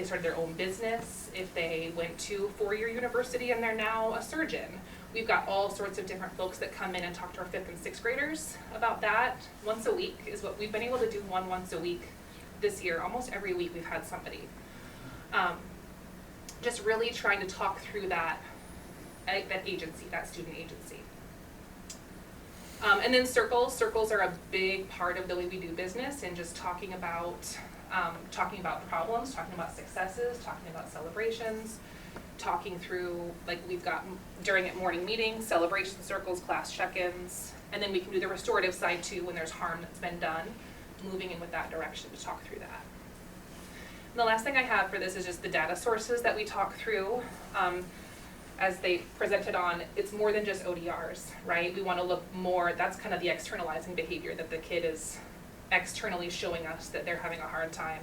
started their own business, if they went to four-year university and they're now a surgeon. We've got all sorts of different folks that come in and talk to our 5th and 6th graders about that. Once a week is what we've been able to do, once a week this year. Almost every week we've had somebody. Just really trying to talk through that agency, that student agency. And then circles. Circles are a big part of the way we do business, and just talking about problems, talking about successes, talking about celebrations, talking through, like we've got during at morning meetings, celebration circles, class check-ins, and then we can do the restorative side too when there's harm that's been done, moving in with that direction to talk through that. And the last thing I have for this is just the data sources that we talk through. As they presented on, it's more than just ODRs, right? We want to look more, that's kind of the externalizing behavior that the kid is externally showing us that they're having a hard time.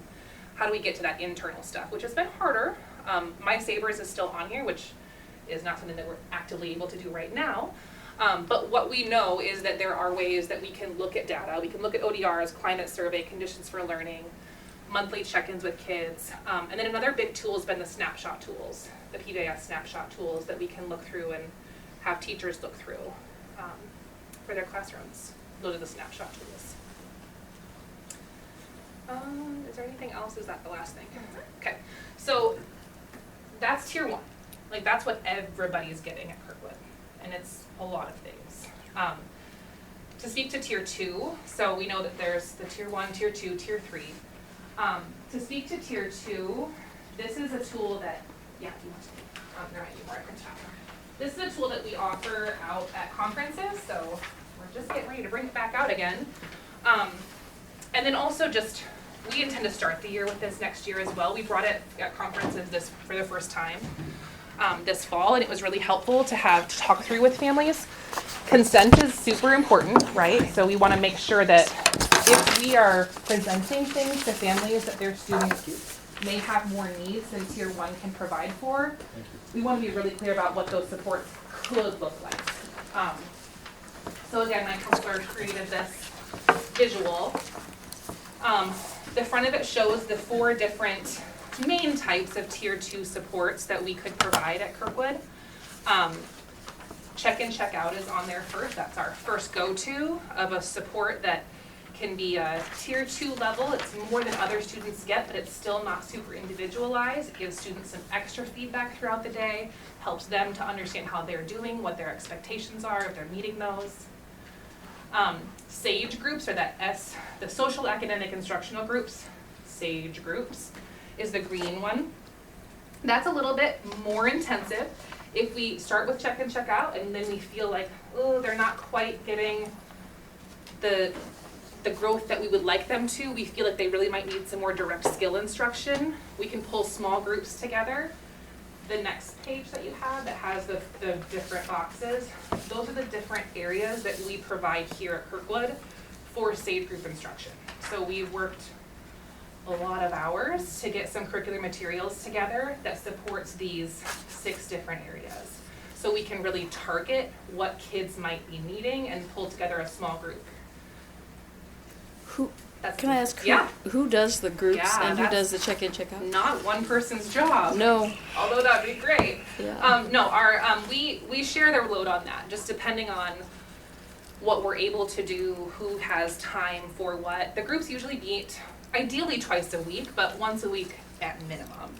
How do we get to that internal stuff, which has been harder. My Sabres is still on here, which is not something that we're actively able to do right now. But what we know is that there are ways that we can look at data. We can look at ODRs, climate survey, conditions for learning, monthly check-ins with kids. And then another big tool has been the snapshot tools, the PBIS snapshot tools that we can look through and have teachers look through for their classrooms. Those are the snapshot tools. Is there anything else? Is that the last thing? Okay, so that's tier 1. Like that's what everybody's getting at Kirkwood, and it's a lot of things. To speak to tier 2, so we know that there's the tier 1, tier 2, tier 3. To speak to tier 2, this is a tool that, yeah, you want to, there might be more I can talk about. This is a tool that we offer out at conferences, so we're just getting ready to bring it back out again. And then also just, we intend to start the year with this next year as well. We brought it at conferences for the first time this fall, and it was really helpful to talk through with families. Consent is super important, right? So we want to make sure that if we are presenting things to families that their students may have more needs than tier 1 can provide for, we want to be really clear about what those supports could look like. So again, my counselor created this visual. The front of it shows the 4 different main types of tier 2 supports that we could provide at Kirkwood. Check-in, check-out is on there first. That's our first go-to of a support that can be a tier 2 level. It's more than other students get, but it's still not super individualized. It gives students some extra feedback throughout the day, helps them to understand how they're doing, what their expectations are, if they're meeting those. SAGE groups are the social academic instructional groups. SAGE groups is the green one. That's a little bit more intensive. If we start with check in, check out, and then we feel like, oh, they're not quite getting the the growth that we would like them to, we feel like they really might need some more direct skill instruction, we can pull small groups together. The next page that you have that has the different boxes, those are the different areas that we provide here at Kirkwood for SAVE group instruction. So we worked a lot of hours to get some curricular materials together that supports these 6 different areas. So we can really target what kids might be needing and pull together a small group. Who, That's can I ask Yeah. who does the groups Yeah, and who that's- does the check-in, check-out? Not one person's job. No, Although that'd be great. yeah. No, our, we share their load on that, just depending on what we're able to do, who has time for what. The groups usually meet ideally twice a week, but once a week at minimum.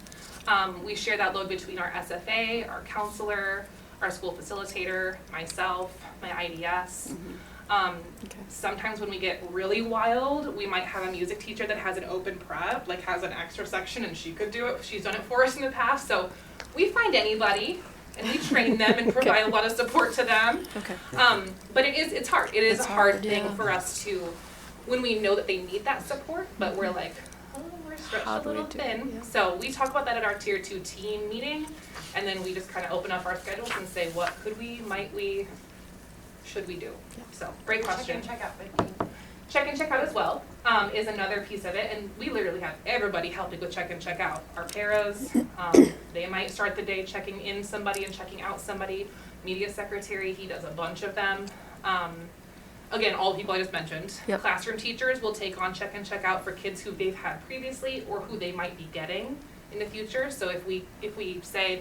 We share that load between our SFA, our counselor, our school facilitator, myself, my IDS. Okay. Sometimes when we get really wild, we might have a music teacher that has an open prep, like has an extra section, and she could do it. She's done it for us in the past. So we find anybody and we train them and provide a lot of support to them. Okay. But it's hard. It is It's a hard hard, thing yeah. for us to, when we know that they need that support, but we're like, oh, we're stretched How a do we little do thin. it? Yeah. So we talk about that at our tier 2 team meeting, and then we just kind of open up our schedules and say, what could we, might we, should we do? So, great question. Check out with you. Check in, check out as well, is another piece of it, and we literally have everybody helping with check in, check out. Our paras, they might start the day checking in somebody and checking out somebody. Media secretary, he does a bunch of them. Again, all the people I just mentioned. Yep. Classroom teachers will take on check in, check out for kids who they've had previously or who they might be getting in the future. So if we say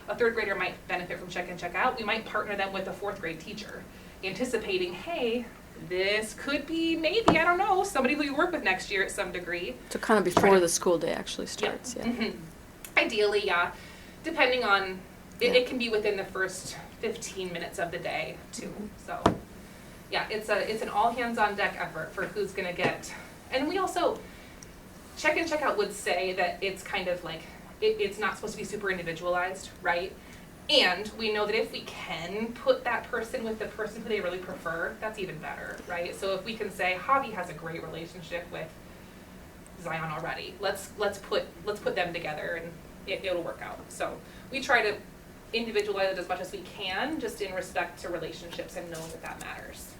a 3rd grader might benefit from check in, check out, we might partner them with a 4th grade teacher, anticipating, hey, this could be maybe, I don't know, somebody who you work with next year at some degree. So kind of before the school day actually starts, yeah. Mhm. Ideally, yeah, depending on, Yeah. it can be within the first 15 minutes of the day too, so. Yeah, it's an all hands on deck effort for who's gonna get, and we also, check in, check out would say that it's kind of like, it's not supposed to be super individualized, right? And we know that if we can put that person with the person who they really prefer, that's even better, right? So if we can say, Javi has a great relationship with Zion already, let's put them together and it'll work out. So we try to individualize it as much as we can, just in respect to relationships and knowing that matters.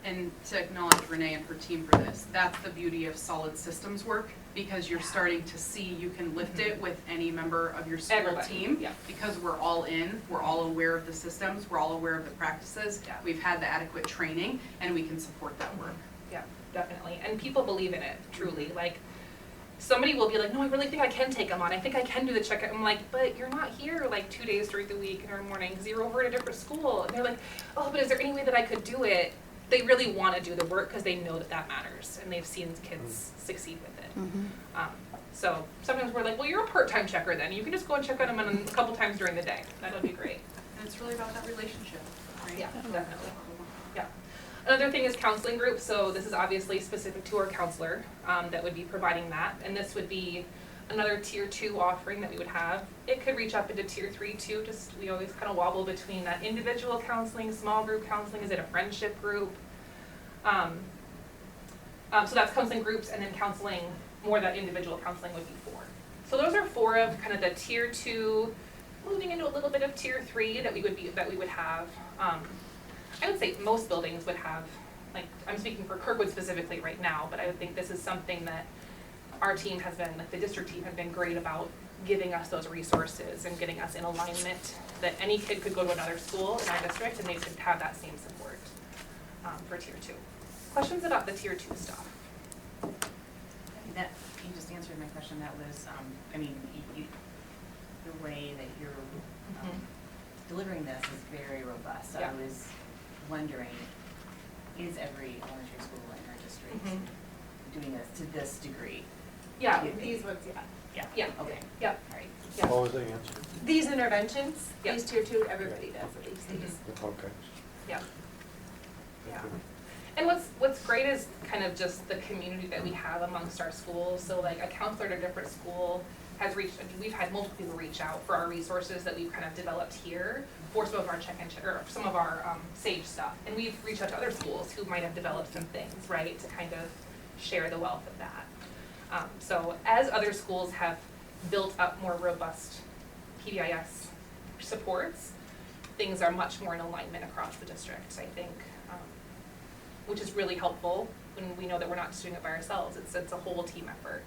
And to acknowledge Renee and her team for this, that's the beauty of solid systems work, because you're starting to see you can lift it with any member of your school Everybody, team. yeah. Because we're all in, we're all aware of the systems, we're all aware of the practices, Yeah. we've had the adequate training, and we can support that work. Yeah, definitely. And people believe in it, truly. Like, somebody will be like, no, I really think I can take them on. I think I can do the checkout. I'm like, but you're not here like 2 days during the week in our morning because you're over at a different school. And they're like, oh, but is there any way that I could do it? They really want to do the work because they know that that matters and they've seen kids succeed with it. So sometimes we're like, well, you're a part-time checker then. You can just go and check on them a couple times during the day. That'll be great. And it's really about that relationship, right? Yeah, definitely. Yeah. Another thing is counseling groups. So this is obviously specific to our counselor that would be providing that. And this would be another tier 2 offering that we would have. It could reach up into tier 3 too. Just we always kind of wobble between that individual counseling, small group counseling. Is it a friendship group? So that's counseling groups, and then counseling, more that individual counseling would be 4. So those are 4 of kind of the tier 2, moving into a little bit of tier 3 that we would have. I would say most buildings would have, like, I'm speaking for Kirkwood specifically right now, but I would think this is something that our team has been, like the district team have been great about giving us those resources and getting us in alignment that any kid could go to another school in our district and they could have that same support for tier 2. Questions about the tier 2 stuff? That, you just answered my question. That was, I mean, the way that you're delivering this is very robust. So Yeah. I was wondering, is every elementary school in our district doing this to this degree? Yeah. These ones, yeah. Yeah. Yeah. Okay. Yeah. All right. Yeah. What was the answer? These interventions, Yeah. these tier 2, everybody does at least these. Okay. Yeah. Yeah. And what's great is kind of just the community that we have amongst our schools. So like a counselor at a different school has reached, I mean, we've had multiple people reach out for our resources that we've kind of developed here for some of our or some of our SAGE stuff. And we've reached out to other schools who might have developed some things, right, to kind of share the wealth of that. So as other schools have built up more robust PBIS supports, things are much more in alignment across the district, I think, which is really helpful when we know that we're not just doing it by ourselves. It's a whole team effort,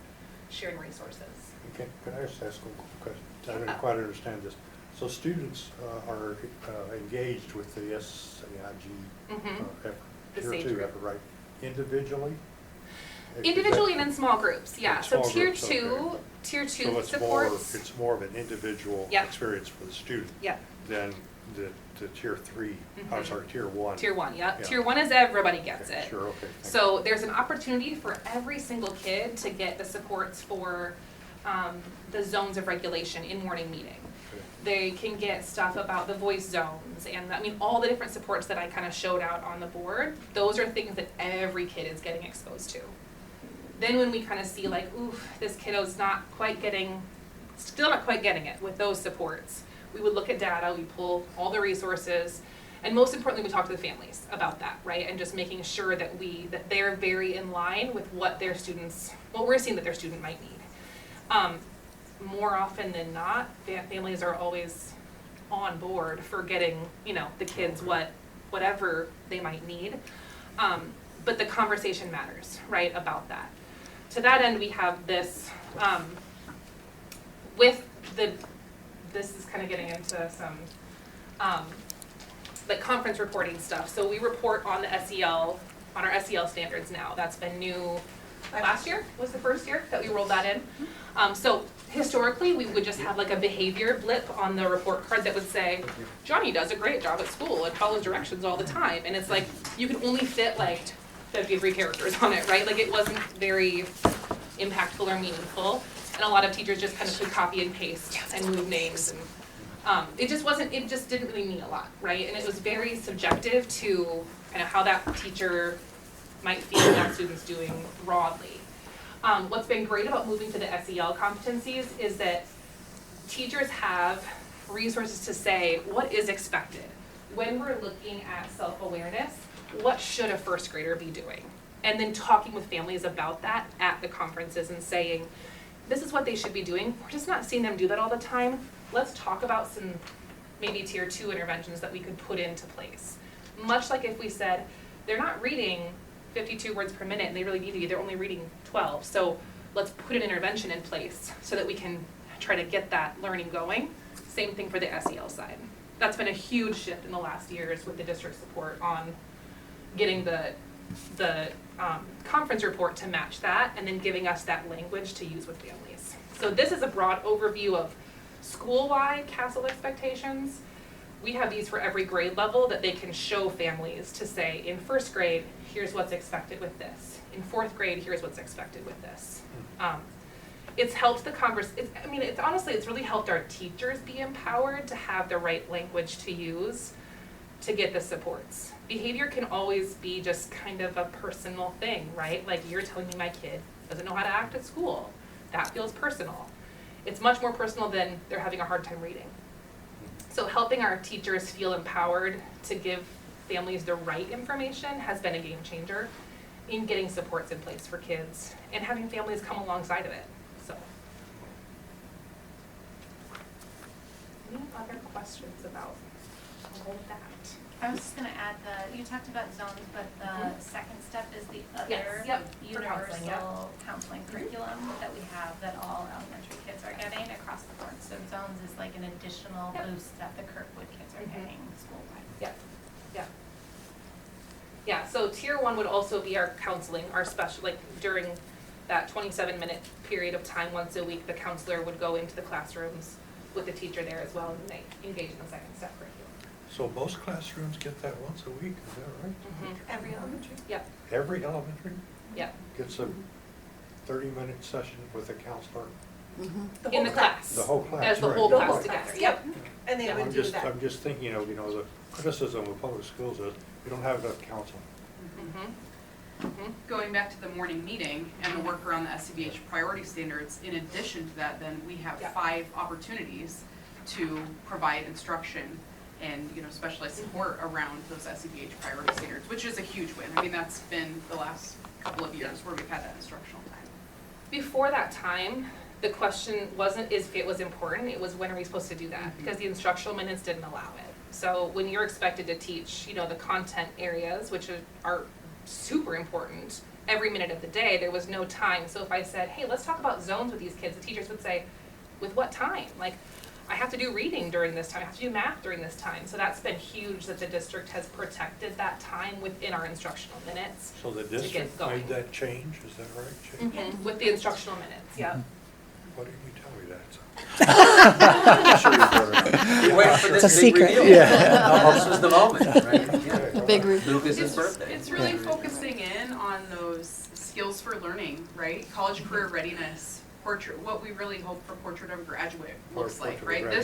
sharing resources. Okay, can I just ask a question? I didn't quite understand this. So students are engaged with the SAIG effort, The tier SAGE 2 group. effort, right? Individually? Individually and in small groups, yeah. In So small tier groups, two, okay. tier two So supports. it's more of an individual Yep. experience for the student Yep. than the tier 3, I'm Mhm. sorry, tier 1. Tier one, yep. Yeah. Tier one is everybody gets Okay, it. sure, okay. thank So there's an opportunity for every single kid to get the supports for the zones of regulation in morning meeting. Okay. They can get stuff about the voice zones and, I mean, all the different supports that I kind of showed out on the board. Those are things that every kid is getting exposed to. Then when we kind of see like, ooh, this kiddo's still not quite getting it with those supports, we would look at data, we pull all the resources, and most importantly, we talk to the families about that, right? And just making sure that they're very in line with what we're seeing that their student might need. More often than not, families are always on board for getting, the kids whatever they might need. But the conversation matters, right, about that. To that end, we have this, this is kind of getting into some, like conference reporting stuff. So we report on the SEL, on our SEL standards now. That's been new, last year was the first year that we rolled that in. So historically, we would just have like a behavior blip on the report card that would say, Johnny does a great job at school and follows directions all the time. And it's like, you could only fit like 53 characters on it, right? Like it wasn't very impactful or meaningful. And a lot of teachers just kind of could copy and paste and move names. And it just didn't really mean a lot, right? And it was very subjective to kind of how that teacher might feel that student's doing broadly. What's been great about moving to the SEL competencies is that teachers have resources to say what is expected. When we're looking at self-awareness, what should a first grader be doing? And then talking with families about that at the conferences and saying, this is what they should be doing. We're just not seeing them do that all the time. Let's talk about some maybe tier 2 interventions that we could put into place. Much like if we said, they're not reading 52 words per minute and they really need to be, they're only reading 12. So let's put an intervention in place so that we can try to get that learning going. Same thing for the SEL side. That's been a huge shift in the last years with the district support on getting the conference report to match that and then giving us that language to use with families. So this is a broad overview of school-wide CASEL expectations. We have these for every grade level that they can show families to say, in first grade, here's what's expected with this. In fourth grade, here's what's expected with this. It's helped the it's really helped our teachers be empowered to have the right language to use to get the supports. Behavior can always be just kind of a personal thing, right? Like you're telling me my kid doesn't know how to act at school. That feels personal. It's much more personal than they're having a hard time reading. So helping our teachers feel empowered to give families the right information has been a game changer in getting supports in place for kids and having families come alongside of it. So, any other questions about all of that? I was just gonna add you talked about zones, but the second step is the Yes, other yep, for counseling, yep. universal counseling curriculum that we have that all elementary kids are getting across the board. So zones is like an additional Yep. boost that the Kirkwood kids are getting school-wide. Yeah, so tier 1 would also be our counseling, our special, like during that 27-minute period of time once a week, the counselor would go into the classrooms with the teacher there as well and they engage in the second step curriculum. So most classrooms get that once a week, is that right? Every elementary? Yep, Every elementary yep. gets a 30-minute session with a counselor? In the class. The whole class, As the right. whole The class whole together, class, yep. And they Yeah. would do that. I'm just thinking of, the criticism of public schools is we don't have enough counseling. Mhm. Going back to the morning meeting and the work around the SCBH priority standards, in addition to that, then we have 5 opportunities to provide instruction and, specialized support around those SCBH priority standards, which is a huge win. I mean, that's been the last couple of years where we've had that instructional time. Before that time, the question wasn't if it was important, it was when are we supposed to do that? Because the instructional minutes didn't allow it. So when you're expected to teach, the content areas, which are super important, every minute of the day, there was no time. So if I said, hey, let's talk about zones with these kids, the teachers would say, with what time? Like, I have to do reading during this time, I have to do math during this time. So that's been huge that the district has protected that time within our instructional minutes. So the district made that change, is that right? Change? With the instructional minutes, yeah. Why didn't you tell me that? I'm sure you brought it up. You're waiting for It's a this big secret. reveal. Yeah. This was the moment, right? Okay, all Big right. Lucas's birthday. It's really focusing in on those skills for learning, right? College career readiness, what we really hope for Portrait of a Graduate looks like, Portrait of right? a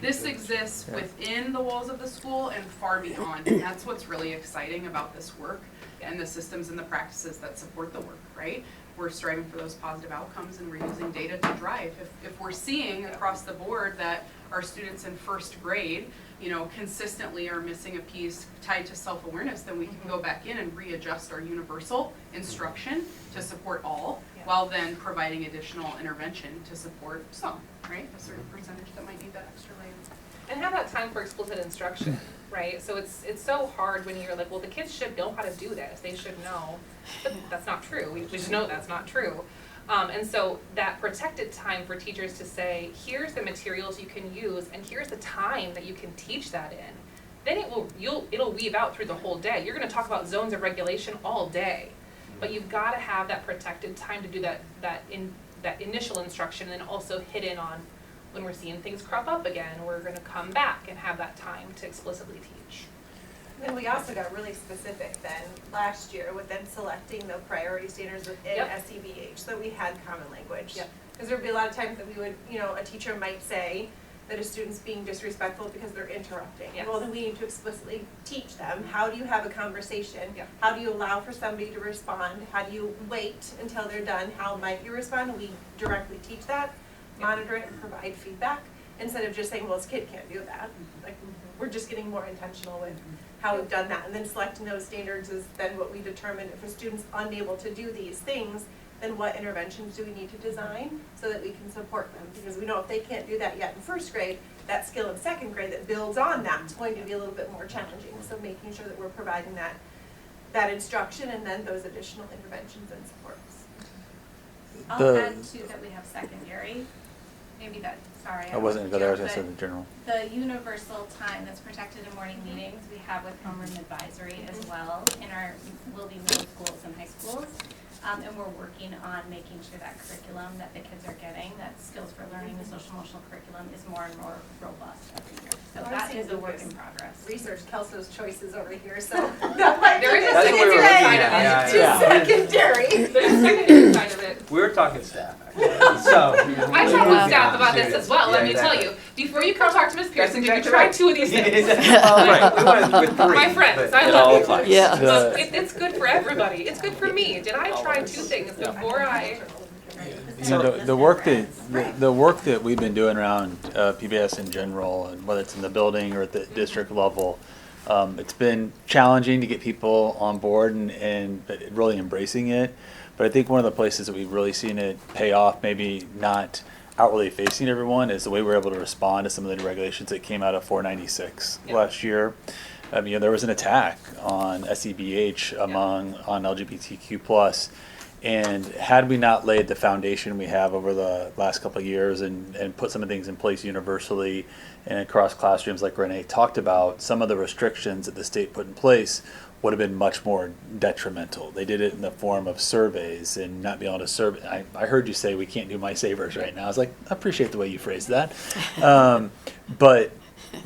This Graduate. exists within the walls of the school and far beyond, and that's what's really exciting about this work and the systems and the practices that support the work, right? We're striving for those positive outcomes and we're using data to drive. If we're seeing across the board that our students in first grade, consistently are missing a piece tied to self-awareness, then we can go back in and readjust our universal instruction to support all, while then providing additional intervention to support some, right? A certain percentage that might need that extra layer. And have that time for explicit instruction, right? So it's so hard when you're like, well, the kids should know how to do this. They should know. But that's not true. We just know that's not true. And so that protected time for teachers to say, here's the materials you can use, and here's the time that you can teach that in. Then it'll weave out through the whole day. You're going to talk about zones of regulation all day, but you've got to have that protected time to do that initial instruction, and then also hit in on when we're seeing things crop up again. We're going to come back and have that time to explicitly teach. And we also got really specific then last year with then selecting the priority standards within SCBH, so we had common language. Yep. Because there'd be a lot of times that we would, a teacher might say that a student's being disrespectful because they're interrupting. Yes. Well, then we need to explicitly teach them, how do you have a conversation? Yep. How do you allow for somebody to respond? How do you wait until they're done? How might you respond? And we directly teach that, monitor it, and provide feedback, instead of just saying, well, this kid can't do that. Like, we're just getting more intentional with how we've done that. And then selecting those standards is then what we determine if a student's unable to do these things, then what interventions do we need to design so that we can support them? Because we know if they can't do that yet in first grade, that skill in second grade that builds on that is going to be a little bit more challenging. So making sure that we're providing that instruction and then those additional interventions and supports. I'll add too that we have secondary, maybe that, sorry. I wasn't gonna go there, I was gonna say but the general. The universal time that's protected in morning meetings, we have with homeroom advisory as well in our, will be middle schools and high schools. And we're working on making sure that curriculum that the kids are getting, that skills for learning, the social emotional curriculum is more and more robust every year. So that is a work in progress. Research Kelso's choices over here, so. There is a That's what we were looking secondary at. side of it. Yeah. Secondary. There's a secondary side of it. We were talking staff, actually. So. I talked with staff about this as well, let me tell you. Before you come talk to Ms. Pearson, did you try 2 of these things? Right, we wanted with 3. My friends, but I it love all you. applies. Yeah. It's good for everybody. It's good for me. Did I try 2 things before I? The work that we've been doing around PBS in general, and whether it's in the building or at the district level, it's been challenging to get people on board and really embracing it. But I think one of the places that we've really seen it pay off, maybe not outwardly facing everyone, is the way we're able to respond to some of the new regulations that came out of 496 last year. There was an attack on SCBH on LGBTQ+. And had we not laid the foundation we have over the last couple of years and put some of the things in place universally and across classrooms like Renee talked about, some of the restrictions that the state put in place would have been much more detrimental. They did it in the form of surveys and not being able to survey. I heard you say we can't do My Savers right now. I was like, I appreciate the way you phrased that. But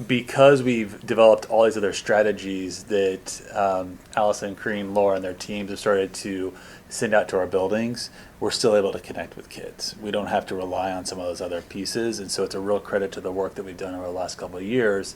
because we've developed all these other strategies that Allison, Crean, Laura, and their teams have started to send out to our buildings, we're still able to connect with kids. We don't have to rely on some of those other pieces, and so it's a real credit to the work that we've done over the last couple of years,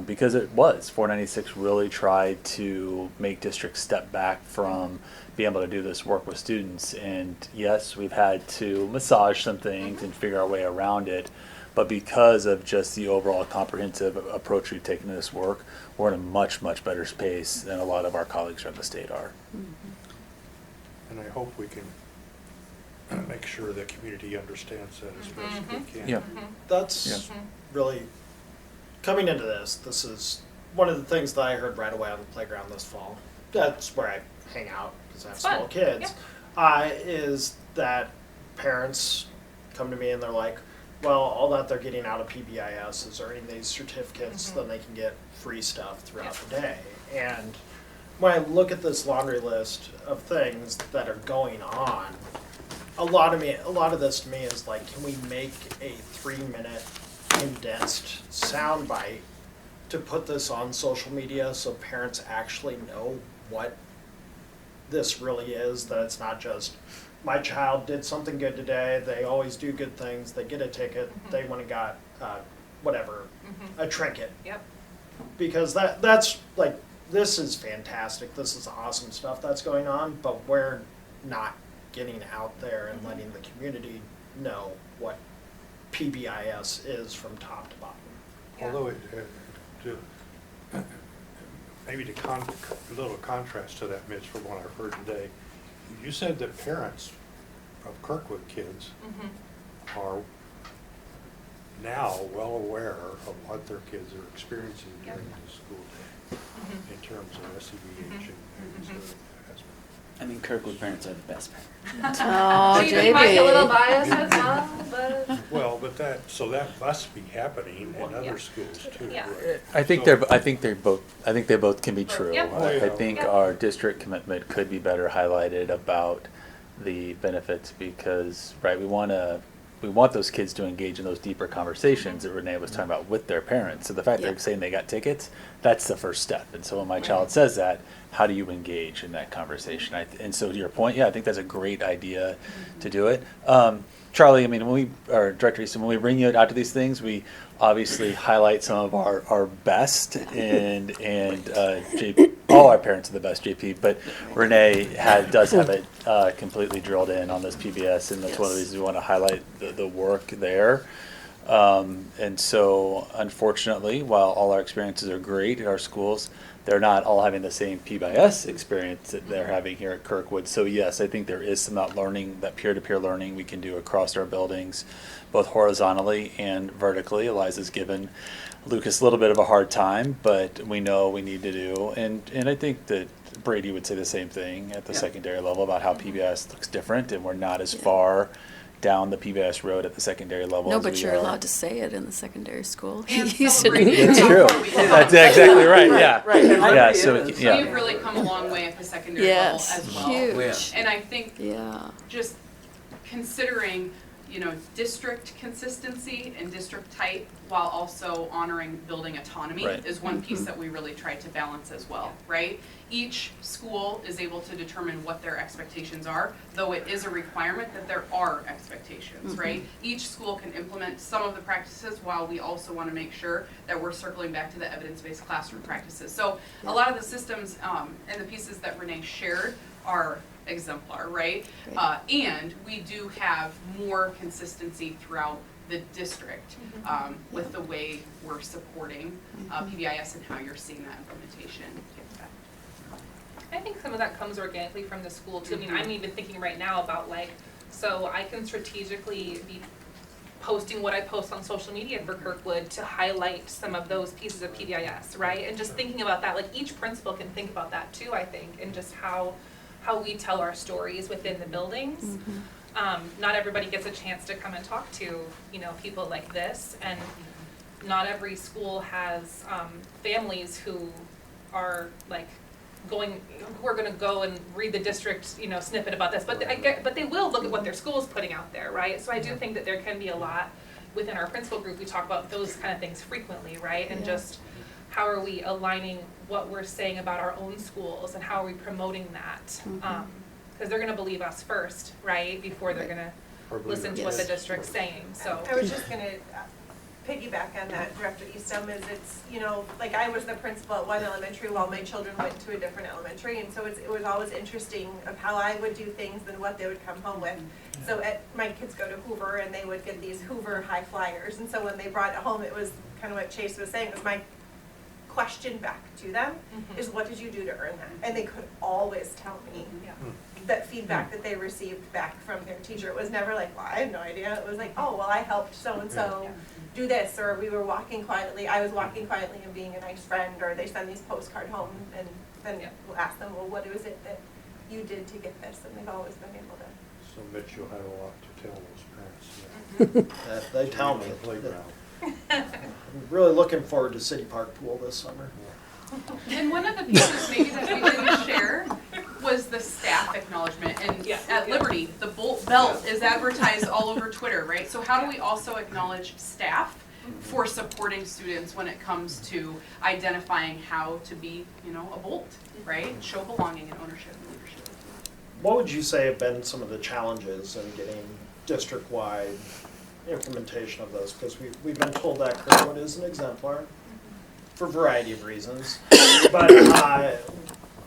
because it was 496 really tried to make districts step back from being able to do this work with students. And yes, we've had to massage some things and figure our way around it. But because of just the overall comprehensive approach we've taken to this work, we're in a much, much better space than a lot of our colleagues around the state are. And I hope we can make sure the community understands that as best we can. Yeah. That's really, coming into this is one of the things that I heard right away on the playground this fall. That's where I hang out because I have Fun. small kids. Is that parents come to me and they're like, well, all that they're getting out of PBIS is earning these certificates, then they can get free stuff throughout the day. And when I look at this laundry list of things that are going on, a lot of this to me is like, can we make a 3-minute condensed soundbite to put this on social media so parents actually know what this really is, that it's not just my child did something good today, they always do good things, they get a ticket, they went and got a trinket. Yep. Because that's like, this is fantastic, this is awesome stuff that's going on, but we're not getting out there and letting the community know what PBIS is from top to bottom. Although maybe a little contrast to that, Mitch, from what I've heard today, you said that parents of Kirkwood kids are now well aware of what their kids are experiencing during the school day in terms of SEBH and sort of harassment. I mean, Kirkwood parents are the best parents. Oh, You might be a little JB. biased as well, but Well, but that must be happening in other yeah. schools too. Yeah. right? I think So- they both can be true. Yep. I think Yep. our district commitment could be better highlighted about the benefits, because we want those kids to engage in those deeper conversations that Renee was talking about with their parents. So the fact they're saying they got tickets, that's the first step. And so when my child says that, how do you engage in that conversation? And so to your point, I think that's a great idea to do it. Charlie, I mean, Director Easton, when we bring you out to these things, we obviously highlight some of our best, and all our parents are the best, JP, but Renee does have it completely drilled in on this PBS, and that's one of the reasons we want to highlight the work there. And so, unfortunately, while all our experiences are great at our schools, they're not all having the same PBIS experience that they're having here at Kirkwood. So yes, I think there is some that peer-to-peer learning we can do across our buildings, both horizontally and vertically. Eliza's given Lucas a little bit of a hard time, but we know we need to do. And I think that Brady would say the same thing at the secondary level about how PBIS looks different, and we're not as far down the PBIS road at the secondary level. No, as but we you're are. allowed to say it in the secondary school. And He used to- celebrate. That's true. That's exactly right. Yeah. Right. Yeah. So We've really come a long way at the secondary level Yes, as well. huge. And I think Yeah. just considering, district consistency and district type while also honoring building autonomy Right. is one piece that we really try to balance as well, right? Each school is able to determine what their expectations are, though it is a requirement that there are expectations, right? Each school can implement some of the practices while we also want to make sure that we're circling back to the evidence-based classroom practices. So a lot of the systems and the pieces that Renee shared are exemplar, right? And we do have more consistency throughout the district with the way we're supporting PBIS and how you're seeing that implementation take effect. I think some of that comes organically from the school too. I mean, I'm even thinking right now about so I can strategically be posting what I post on social media for Kirkwood to highlight some of those pieces of PBIS, right? And just thinking about that, each principal can think about that too, I think, and just how we tell our stories within the buildings. Not everybody gets a chance to come and talk to, people like this, and not every school has families who are who are going to go and read the district, snippet about this, but they will look at what their school is putting out there, right? So I do think that there can be a lot within our principal group, we talk about those kind of things frequently, right? And Yeah. just how are we aligning what we're saying about our own schools and how are we promoting that? Mhm. Because they're gonna believe us first, right, before they're gonna Or believe listen it. to what the Yes. district's saying, so. I was just gonna piggyback on that, Director Eastham, is it's, you know, like I was the principal at one elementary while my children went to a different elementary, and so it was always interesting of how I would do things and what they would come home with. So my kids go to Hoover and they would get these Hoover high flyers, and so when they brought it home, it was kind of what Chase was saying, was my question back to them is, what did you do to earn that? And they could always tell me Yeah. that feedback that they received back from their teacher. It was never like, well, I have no idea. It was like, oh, well, I helped so-and-so do this, or we were walking quietly, I was walking quietly and being a nice friend, or they send these postcard home, and then we'll ask them, well, what was it that you did to get this? And they've always been able to. So Mitch, you'll have a lot to tell those parents. They tell me. Playground. I'm really looking forward to City Park Pool this summer. And one of the pieces maybe that we didn't share was the staff acknowledgement. And Yeah. at Liberty, the Bolt Belt is advertised all over Twitter, right? So how do we also acknowledge staff for supporting students when it comes to identifying how to be, you know, a Bolt, right? Show belonging and ownership and leadership. What would you say have been some of the challenges in getting district-wide implementation of those? Because we've been told that Kirkwood is an exemplar for a variety of reasons. But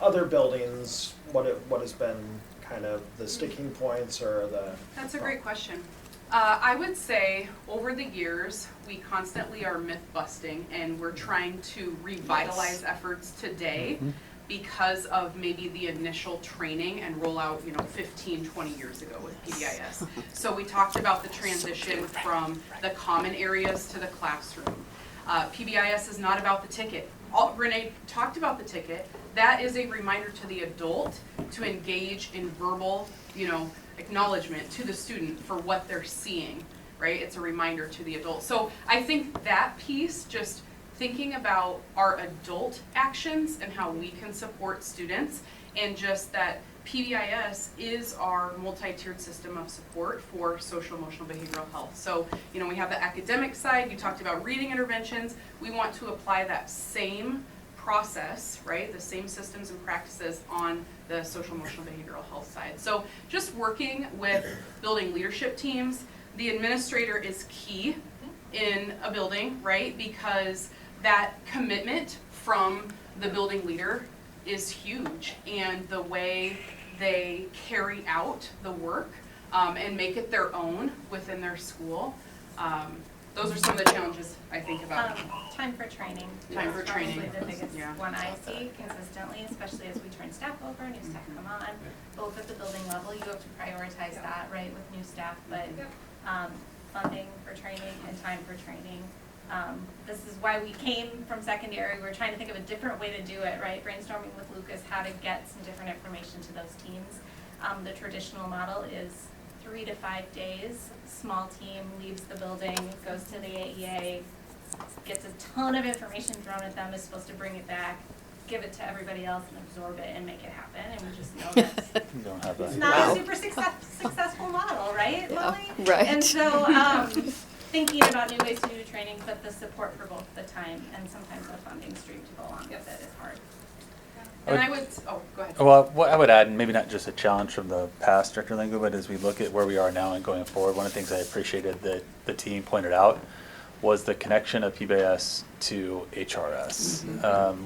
other buildings, what has been kind of the sticking points or the... That's a great question. I would say over the years, we constantly are myth busting and we're trying to revitalize efforts today because of maybe the initial training and rollout, you know, 15, 20 years ago with PBIS. So we talked about the transition from the common areas to the classroom. PBIS is not about the ticket. Renee talked about the ticket. That is a reminder to the adult to engage in verbal, you know, acknowledgement to the student for what they're seeing, right? It's a reminder to the adult. So I think that piece, just thinking about our adult actions and how we can support students, and just that PBIS is our multi-tiered system of support for social emotional behavioral health. So, you know, we have the academic side, you talked about reading interventions, we want to apply that same process, right, the same systems and practices on the social emotional behavioral health side. So just working with building leadership teams, the administrator is key in a building, right, because that commitment from the building leader is huge, and the way they carry out the work and make it their own within their school. Those are some of the challenges I think about. Time for training. Time for training. Probably the biggest Yeah. one I see consistently, especially as we turn staff over, new staff come on, both at the building level, you have to prioritize that, right, with new staff, but funding for training and time for training. This is why we came from secondary. We were trying to think of a different way to do it, right? Brainstorming with Lucas how to get some different information to those teams. The traditional model is 3 to 5 days. Small team leaves the building, goes to the AEA, gets a ton of information thrown at them, is supposed to bring it back, give it to everybody else and absorb it and make it happen. And we just know that You don't have that. it's not a super successful model, right, Yeah, Lily? right. And so, thinking about new ways to do training, but the support for both the time and sometimes the funding stream to go along with it is hard. And I would, oh, go ahead. Well, what I would add, and maybe not just a challenge from the past, Director Lingo, but as we look at where we are now and going forward, one of the things I appreciated that the team pointed out was the connection of PBIS to HRS.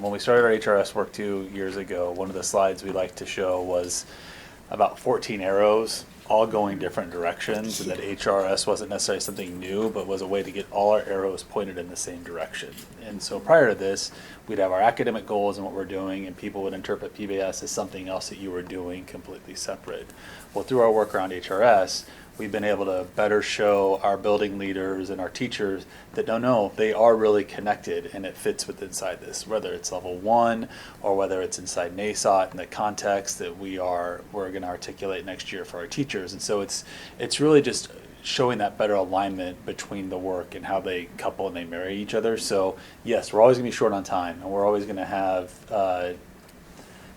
When we started our HRS work 2 years ago, one of the slides we liked to show was about 14 arrows all going different directions, and that HRS wasn't necessarily something new, but was a way to get all our arrows pointed in the same direction. And so prior to this, we'd have our academic goals and what we're doing, and people would interpret PBS as something else that you were doing completely separate. Well, through our work around HRS, we've been able to better show our building leaders and our teachers that no, they are really connected, and it fits with inside this, whether it's level 1 or whether it's inside NASOT in the context that we're going to articulate next year for our teachers. And so it's really just showing that better alignment between the work and how they couple and they marry each other. So yes, we're always going to be short on time, and we're always going to have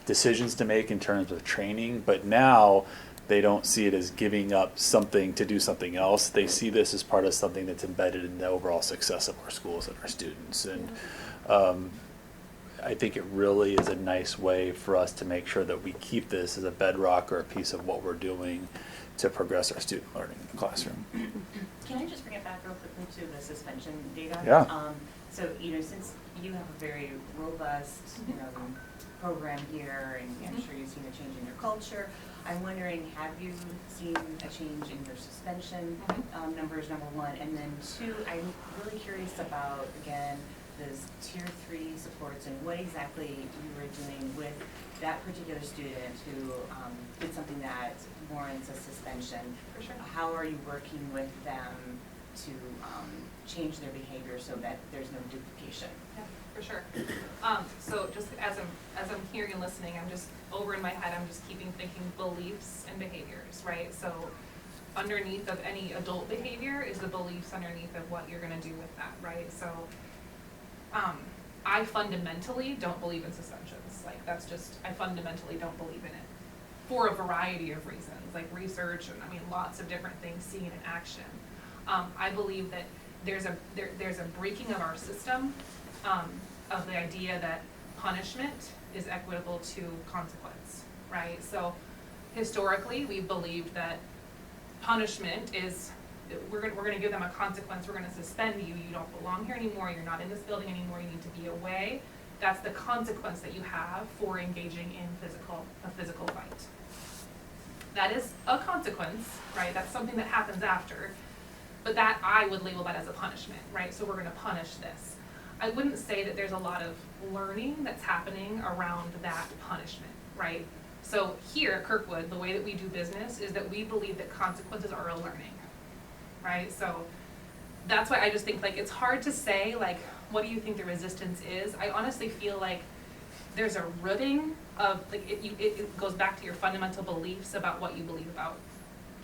decisions to make in terms of training, but now they don't see it as giving up something to do something else. They see this as part of something that's embedded in the overall success of our schools and our students. And I think it really is a nice way for us to make sure that we keep this as a bedrock or a piece of what we're doing to progress our student learning in the classroom. Can I just bring it back real quickly to the suspension data? Yeah. So, since you have a very robust, program here, and I'm sure you've seen a change in your culture, I'm wondering, have you seen a change in your suspension numbers, number one? And then two, I'm really curious about, again, those tier 3 supports and what exactly you were doing with that particular student who did something that warrants a suspension. For sure. How are you working with them to change their behavior so that there's no duplication? Yeah, for sure. So just as I'm hearing and listening, I'm just over in my head, I'm just thinking beliefs and behaviors, right? So underneath of any adult behavior is the beliefs underneath of what you're gonna do with that, right? So I fundamentally don't believe in suspensions. Like I fundamentally don't believe in it for a variety of reasons, like research and lots of different things seen in action. I believe that there's a breaking of our system of the idea that punishment is equitable to consequence, right? So historically, we believed that punishment is we're gonna give them a consequence. We're gonna suspend you. You don't belong here anymore. You're not in this building anymore. You need to be away. That's the consequence that you have for engaging in a physical fight. That is a consequence, right? That's something that happens after. But that I would label that as a punishment, right? So we're gonna punish this. I wouldn't say that there's a lot of learning that's happening around that punishment, right? So here at Kirkwood, the way that we do business is that we believe that consequences are a learning, right? So that's why I just think it's hard to say what do you think the resistance is? I honestly feel like there's a rooting of it goes back to your fundamental beliefs about what you believe about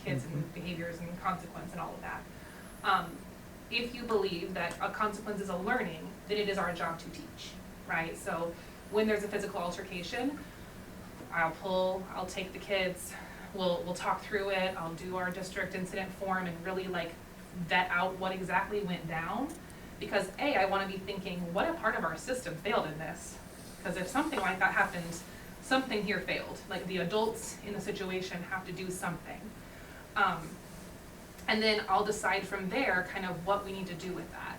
kids and behaviors and consequence and all of that. If you believe that a consequence is a learning, then it is our job to teach, right? So when there's a physical altercation, I'll take the kids, we'll talk through it, I'll do our district incident form and really vet out what exactly went down. Because I wanna be thinking, what a part of our system failed in this? Because if something like that happens, something here failed. The adults in the situation have to do something. And then I'll decide from there kind of what we need to do with that.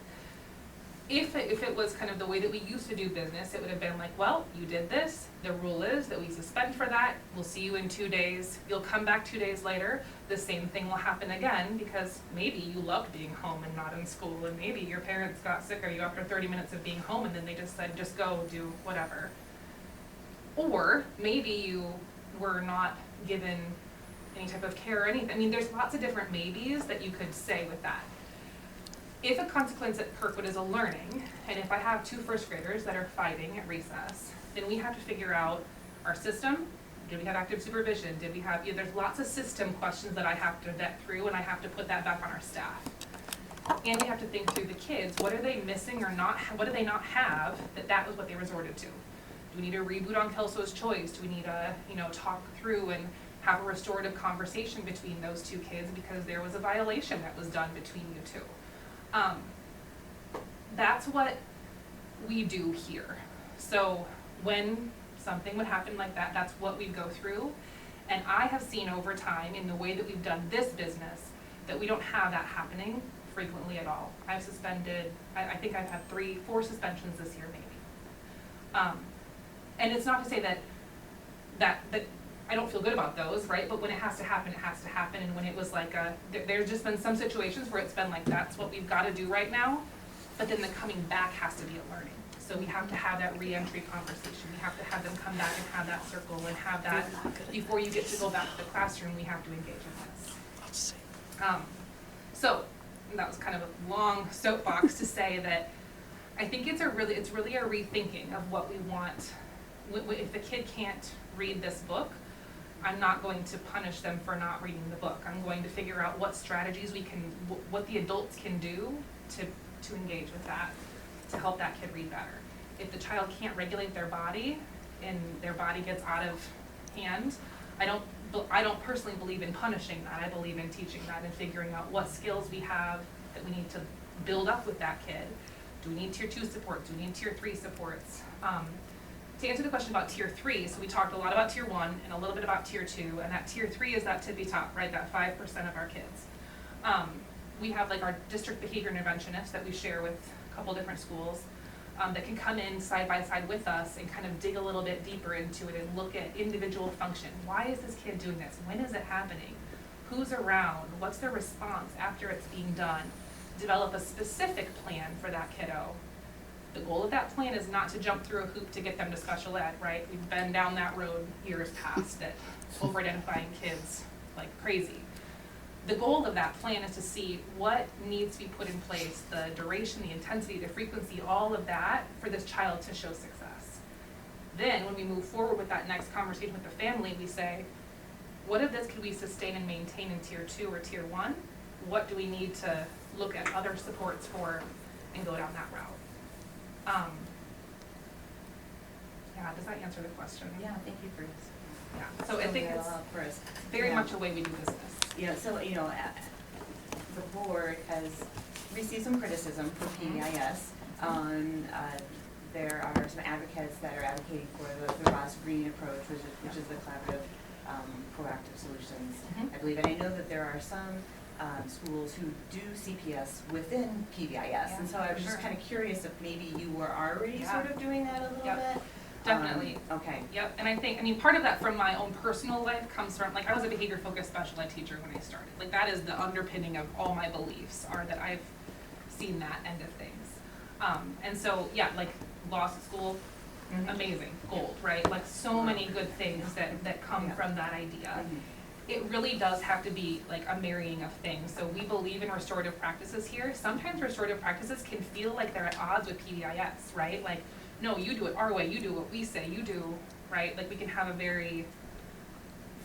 If it was kind of the way that we used to do business, it would have been well, you did this, the rule is that we suspend for that, we'll see you in 2 days, you'll come back 2 days later, the same thing will happen again because maybe you loved being home and not in school, and maybe your parents got sick of you after 30 minutes of being home and then they just said, just go do whatever. Or maybe you were not given any type of care or anything. There's lots of different maybes that you could say with that. If a consequence at Kirkwood is a learning, and if I have 2 first graders that are fighting at recess, then we have to figure out our system. Did we have active supervision? Did we have, there's lots of system questions that I have to vet through, and I have to put that back on our staff. And we have to think through the kids. What are they missing or not? What do they not have that was what they resorted to? Do we need a reboot on Kelso's Choice? Do we need a, talk through and have a restorative conversation between those 2 kids because there was a violation that was done between you 2. That's what we do here. So when something would happen like that, that's what we go through. And I have seen over time in the way that we've done this business that we don't have that happening frequently at all. I've suspended, I think I've had 3-4 suspensions this year maybe. And it's not to say that I don't feel good about those, right? But when it has to happen, it has to happen. And when it was there's just been some situations where it's been that's what we've got to do right now. But then the coming back has to be a learning. So we have to have that re-entry conversation. We have to have them come back and have that circle and have that, before you get to go back to the classroom, we have to engage in this. So that was kind of a long soapbox to say that I think it's really a rethinking of what we want. If the kid can't read this book, I'm not going to punish them for not reading the book. I'm going to figure out what strategies what the adults can do to engage with that, to help that kid read better. If the child can't regulate their body and their body gets out of hand, I don't personally believe in punishing that. I believe in teaching that and figuring out what skills we have that we need to build up with that kid. Do we need tier 2 supports? Do we need tier 3 supports? To answer the question about tier 3, so we talked a lot about tier 1 and a little bit about tier 2, and that tier 3 is that tippy top, right? That 5% of our kids. We have like our district behavior interventionists that we share with a couple different schools that can come in side by side with us and kind of dig a little bit deeper into it and look at individual function. Why is this kid doing this? When is it happening? Who's around? What's their response after it's being done? Develop a specific plan for that kiddo. The goal of that plan is not to jump through a hoop to get them to special ed, right? We've been down that road years past at over-identifying kids like crazy. The goal of that plan is to see what needs to be put in place, the duration, the intensity, the frequency, all of that for this child to show success. Then when we move forward with that next conversation with the family, we say, what of this could we sustain and maintain in tier 2 or tier 1? What do we need to look at other supports for and go down that route? Yeah, does that answer the question? Yeah, thank you for Yeah, so I think it's very much a way we do business. You know, so, you know, the board has received some criticism from PBIS. There are some advocates that are advocating for the Ross Green approach, which is the collaborative, proactive solutions. I believe, and I know that there are some schools who do CPS within PBIS, and so I was just kind of curious if maybe you were already sort of doing that a little bit. Definitely. Okay. Yep, and I mean, part of that from my own personal life comes from, like, I was a behavior-focused special ed teacher when I started. Like, that is the underpinning of all my beliefs, are that I've seen that end of things. And so, yeah, like, law school, amazing, gold, right? Like, so many good things that come from that idea. It really does have to be like a marrying of things. So we believe in restorative practices here. Sometimes restorative practices can feel like they're at odds with PBIS, right? Like, no, you do it our way, you do what we say, you do, right? Like, we can have a very,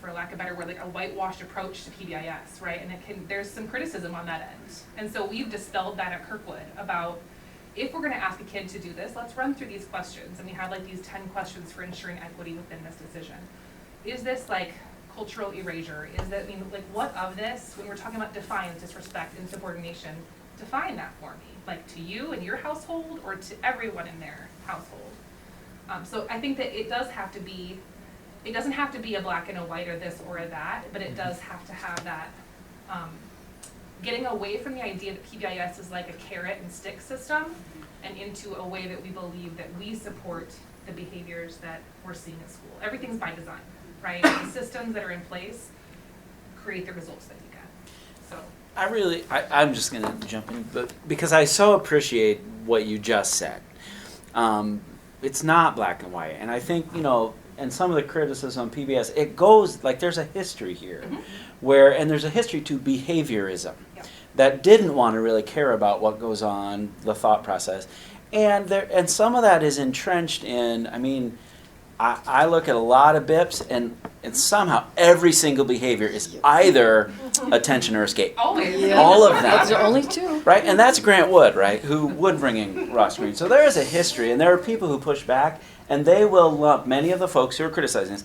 for lack of a better word, like a whitewashed approach to PBIS, right? And there's some criticism on that end. And so we've dispelled that at Kirkwood about, if we're gonna ask a kid to do this, let's run through these questions. And we have like these 10 questions for ensuring equity within this decision. Is this like cultural erasure? Is that, I mean, like, what of this, when we're talking about defiance, disrespect, insubordination, define that for me, like to you and your household or to everyone in their household. So I think that it does have to be, it doesn't have to be a black and a white or this or a that, but it does have to have that, getting away from the idea that PBIS is like a carrot and stick system and into a way that we believe that we support the behaviors that we're seeing at school. Everything's by design, right? The systems that are in place create the results that you get. So I'm just going to jump in, but because I so appreciate what you just said. It's not black and white. And I think, you know, and some of the criticism on PBS, it goes, like, there's a history here and there's a history to behaviorism that didn't want to really care about what goes on, the thought process. And some of that is entrenched in, I mean, I look at a lot of BIPs, and somehow every single behavior is either attention or escape. Always. Yeah. All of them. That's the only two. Right? And that's Grant Wood, right? Who would bring in Ross Green. So there is a history, and there are people who push back, and they will lump, many of the folks who are criticizing this,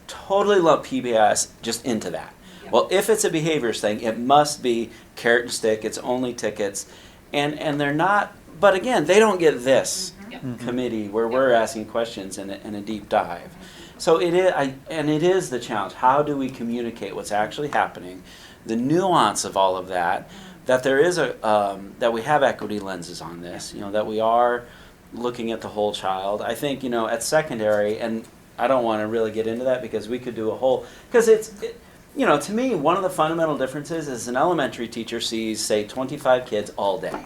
totally lump PBS just into that. Yeah. Well, if it's a behaviors thing, it must be carrot and stick, it's only tickets. And they're not, but again, they don't get this committee where we're asking questions in a deep dive. So it is the challenge. How do we communicate what's actually happening, the nuance of all of that, that there is that we have equity lenses on this, you know, that we are looking at the whole child. I think, you know, at secondary, and I don't want to really get into that because we could do a whole, because you know, to me, one of the fundamental differences is an elementary teacher sees, say, 25 kids all day,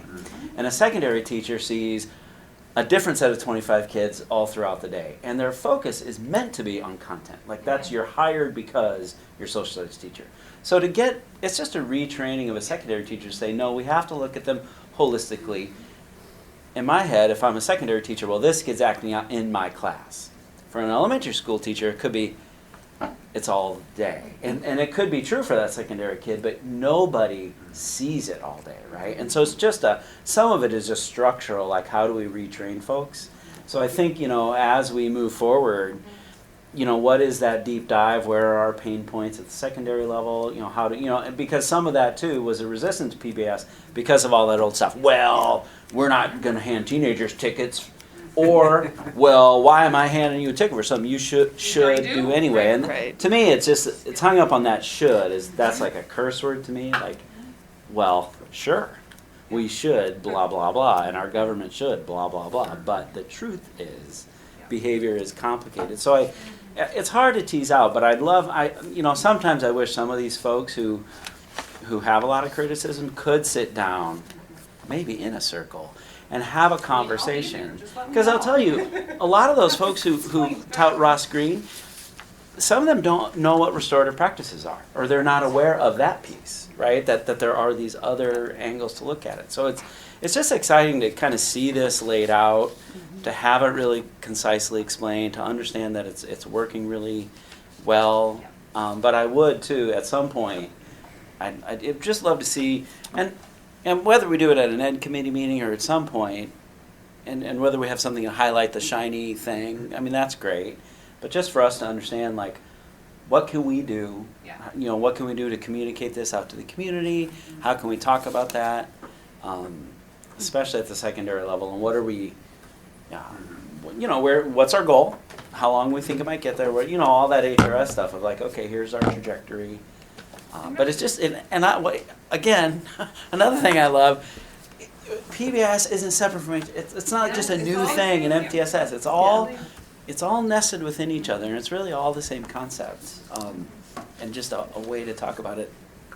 and a secondary teacher sees a different set of 25 kids all throughout the day. And their focus is meant to be on content. Like, that's, you're hired because you're a social studies teacher. So it's just a retraining of a secondary teacher to say, no, we have to look at them holistically. In my head, if I'm a secondary teacher, well, this kid's acting out in my class. For an elementary school teacher, it could be, it's all day. And it could be true for that secondary kid, but nobody sees it all day, right? And so it's just some of it is just structural, like how do we retrain folks? So I think, you know, as we move forward, what is that deep dive? Where are our pain points at the secondary level? How to, and because some of that too was a resistance to PBS because of all that old stuff. Well, we're not going to hand teenagers tickets, or well, why am I handing you a ticket for something you should do anyway? And Right. to me, it's hung up on that should. That's like a curse word to me. Like, well, sure, we should blah blah blah, and our government should blah blah blah. But the truth is, behavior is complicated. So it's hard to tease out, but sometimes I wish some of these folks who have a lot of criticism could sit down, maybe in a circle, and have a conversation. Because I'll tell you, a lot of those folks who tout Ross Greene, some of them don't know what restorative practices are, or they're not aware of that piece, right? That there are these other angles to look at it. So it's just exciting to kind of see this laid out, to have it really concisely explained, to understand that it's working really well. But I would too, at some point, I'd just love to see, and whether we do it at an ed committee meeting or at some point, and whether we have something to highlight the shiny thing, I mean, that's great. But just for us to understand, like, what can we do? Yeah. What can we do to communicate this out to the community? How can we talk about that? Especially at the secondary level, and what are we, what's our goal? How long we think it might get there? All that HRS stuff of like, okay, here's our trajectory. But it's just, again, another thing I love, PBS isn't separate from it's not just a new thing in MTSS. It's all nested within each other, and it's really all the same concepts. And just a way to talk about it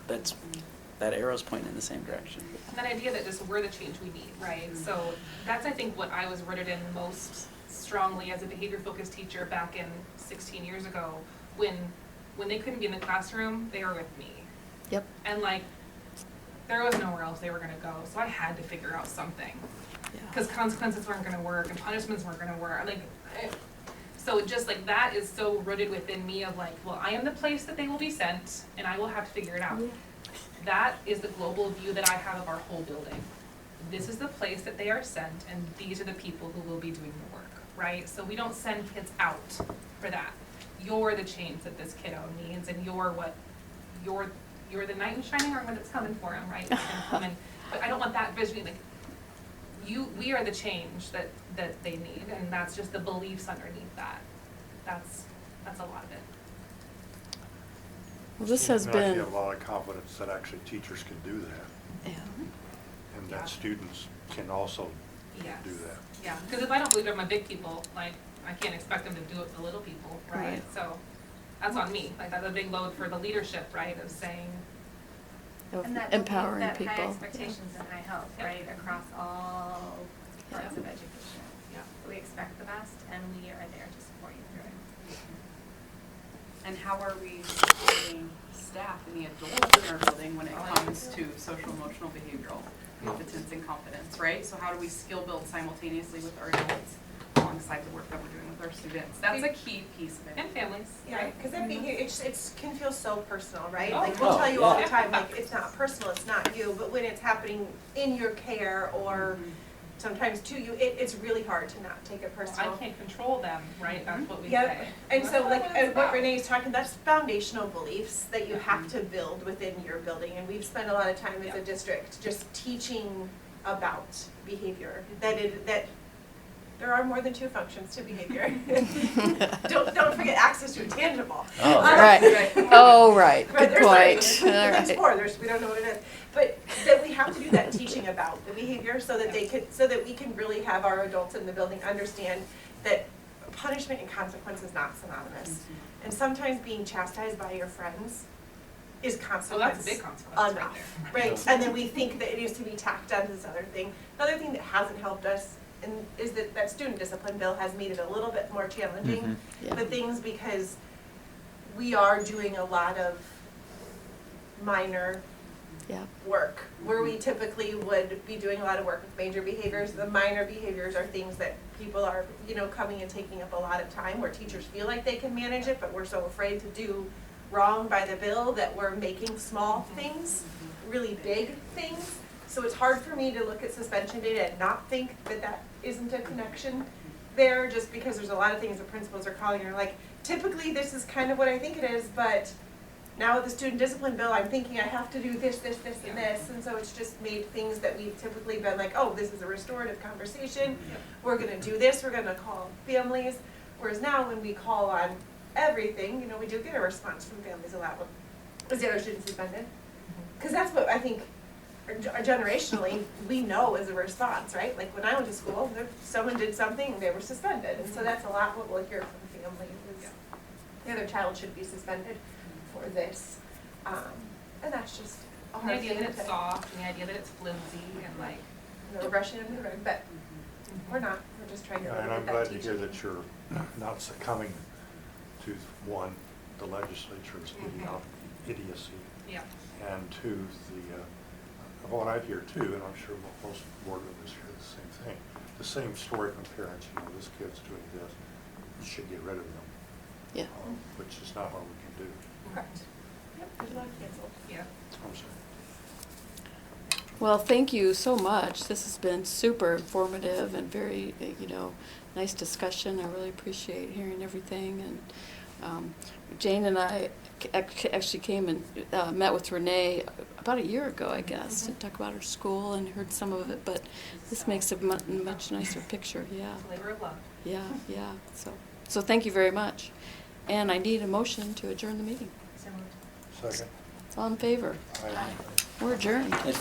that arrow's pointing in the same direction. And that idea that just we're the change we need, right? So that's, I think, what I was rooted in most strongly as a behavior-focused teacher back in 16 years ago, when they couldn't be in the classroom, they were with me. Yep. And there was nowhere else they were gonna go, so I had to figure out something. Because consequences weren't gonna work, and punishments weren't gonna work, so just that is so rooted within me of well, I am the place that they will be sent, and I will have to figure it out. That is the global view that I have of our whole building. This is the place that they are sent, and these are the people who will be doing the work, right? So we don't send kids out for that. You're the change that this kiddo needs, and you're the knight in shining armor that's coming for him, right? But I don't want that vision. We are the change that they need, and that's just the beliefs underneath that. That's a lot of it. Well, this has I been. feel a lot of confidence that actually teachers can do that, Yeah. and that students can also Yes. do that. Yeah, because if I don't believe in my big people, I can't expect them to do it for the little people, right? Right. So that's on me. That's a big load for the leadership, right? Of saying, Of And that empowering that people. high expectations and high hopes, Yeah. right, across all parts Yeah. of education. Yeah. We expect the best, and we are there to support you through it. And how are we supporting staff and the adults in our building when it comes to social, emotional, behavioral competence and confidence, right? So how do we skill build simultaneously with our adults alongside the work that we're doing with our students? That's a key piece of it. and families, Yeah, right? because that behavior, it can feel so personal, right? Oh. We'll tell you all yeah. the time, it's not personal, it's not you, but when it's happening in your care or sometimes to you, it's really hard to not take it Well, personal. I can't control them, right? That's what we Yep, say. and so That's not what it's what about. Renee's talking, that's foundational beliefs that you have to build within your building. And we've spent a lot of time as a Yeah. district just teaching about behavior, that there are more than two functions to behavior. Don't forget access to a tangible. Oh, Right. Oh, right. But Good there's point. All There's right. more, we don't know what it is. But that we have to do that teaching about the behavior so that so that we can really have our adults in the building understand that punishment and consequence is not synonymous. And sometimes being chastised by your friends is Oh, consequence. that's a big consequence right enough, there. right? And then we think that it needs to be tacked onto this other thing. Another thing that hasn't helped us is that student discipline bill has made it a little bit more challenging. Yeah. The things because we are doing a lot of minor Yeah. work where we typically would be doing a lot of work with major behaviors. The minor behaviors are things that people are, coming and taking up a lot of time where teachers feel like they can manage it, but we're so afraid to do wrong by the bill that we're making small things really big things. So it's hard for me to look at suspension data and not think that isn't a connection there, just because there's a lot of things that principals are calling are like, typically this is kind of what I think it is, but now with the student discipline bill, I'm thinking I have to do this, and this, and so it's just made things that we've typically been like, oh, this is a restorative conversation, we're gonna do this, we're gonna call families, whereas now when we call on everything, you know, we do get a response from families a lot. Is the other student suspended? Because that's what I think generationally we know is a response, right? Like when I went to school, someone did something and they were suspended, and so that's a lot what we'll hear from families is the other child should be suspended for this, and that's just a The hard idea thing that it's to- soft, and the idea that it's flimsy, and like, we're rushing into it, but we're not. We're just trying to. Yeah, and get I'm that glad to teaching. hear that you're not succumbing to, one, the legislature's idiocy, yeah. and two, what I hear too, and I'm sure most board members hear the same thing, the same story from parents, you know, this kid's doing this, you should get rid of them. Yeah. Which is not what we can do. Correct. Yep, there's a lot canceled. Yeah. I'm sorry. Well, thank you so much. This has been super informative and very, nice discussion. I really appreciate hearing everything. And Jane and I actually came and met with Renee about a year ago, I guess, to talk about her school and heard some of it. But this makes a much nicer picture. Yeah, It's a labor of love. yeah. So thank you very much. And I need a motion to adjourn the meeting. So moved. Second. All in favor? Aye. We're adjourned.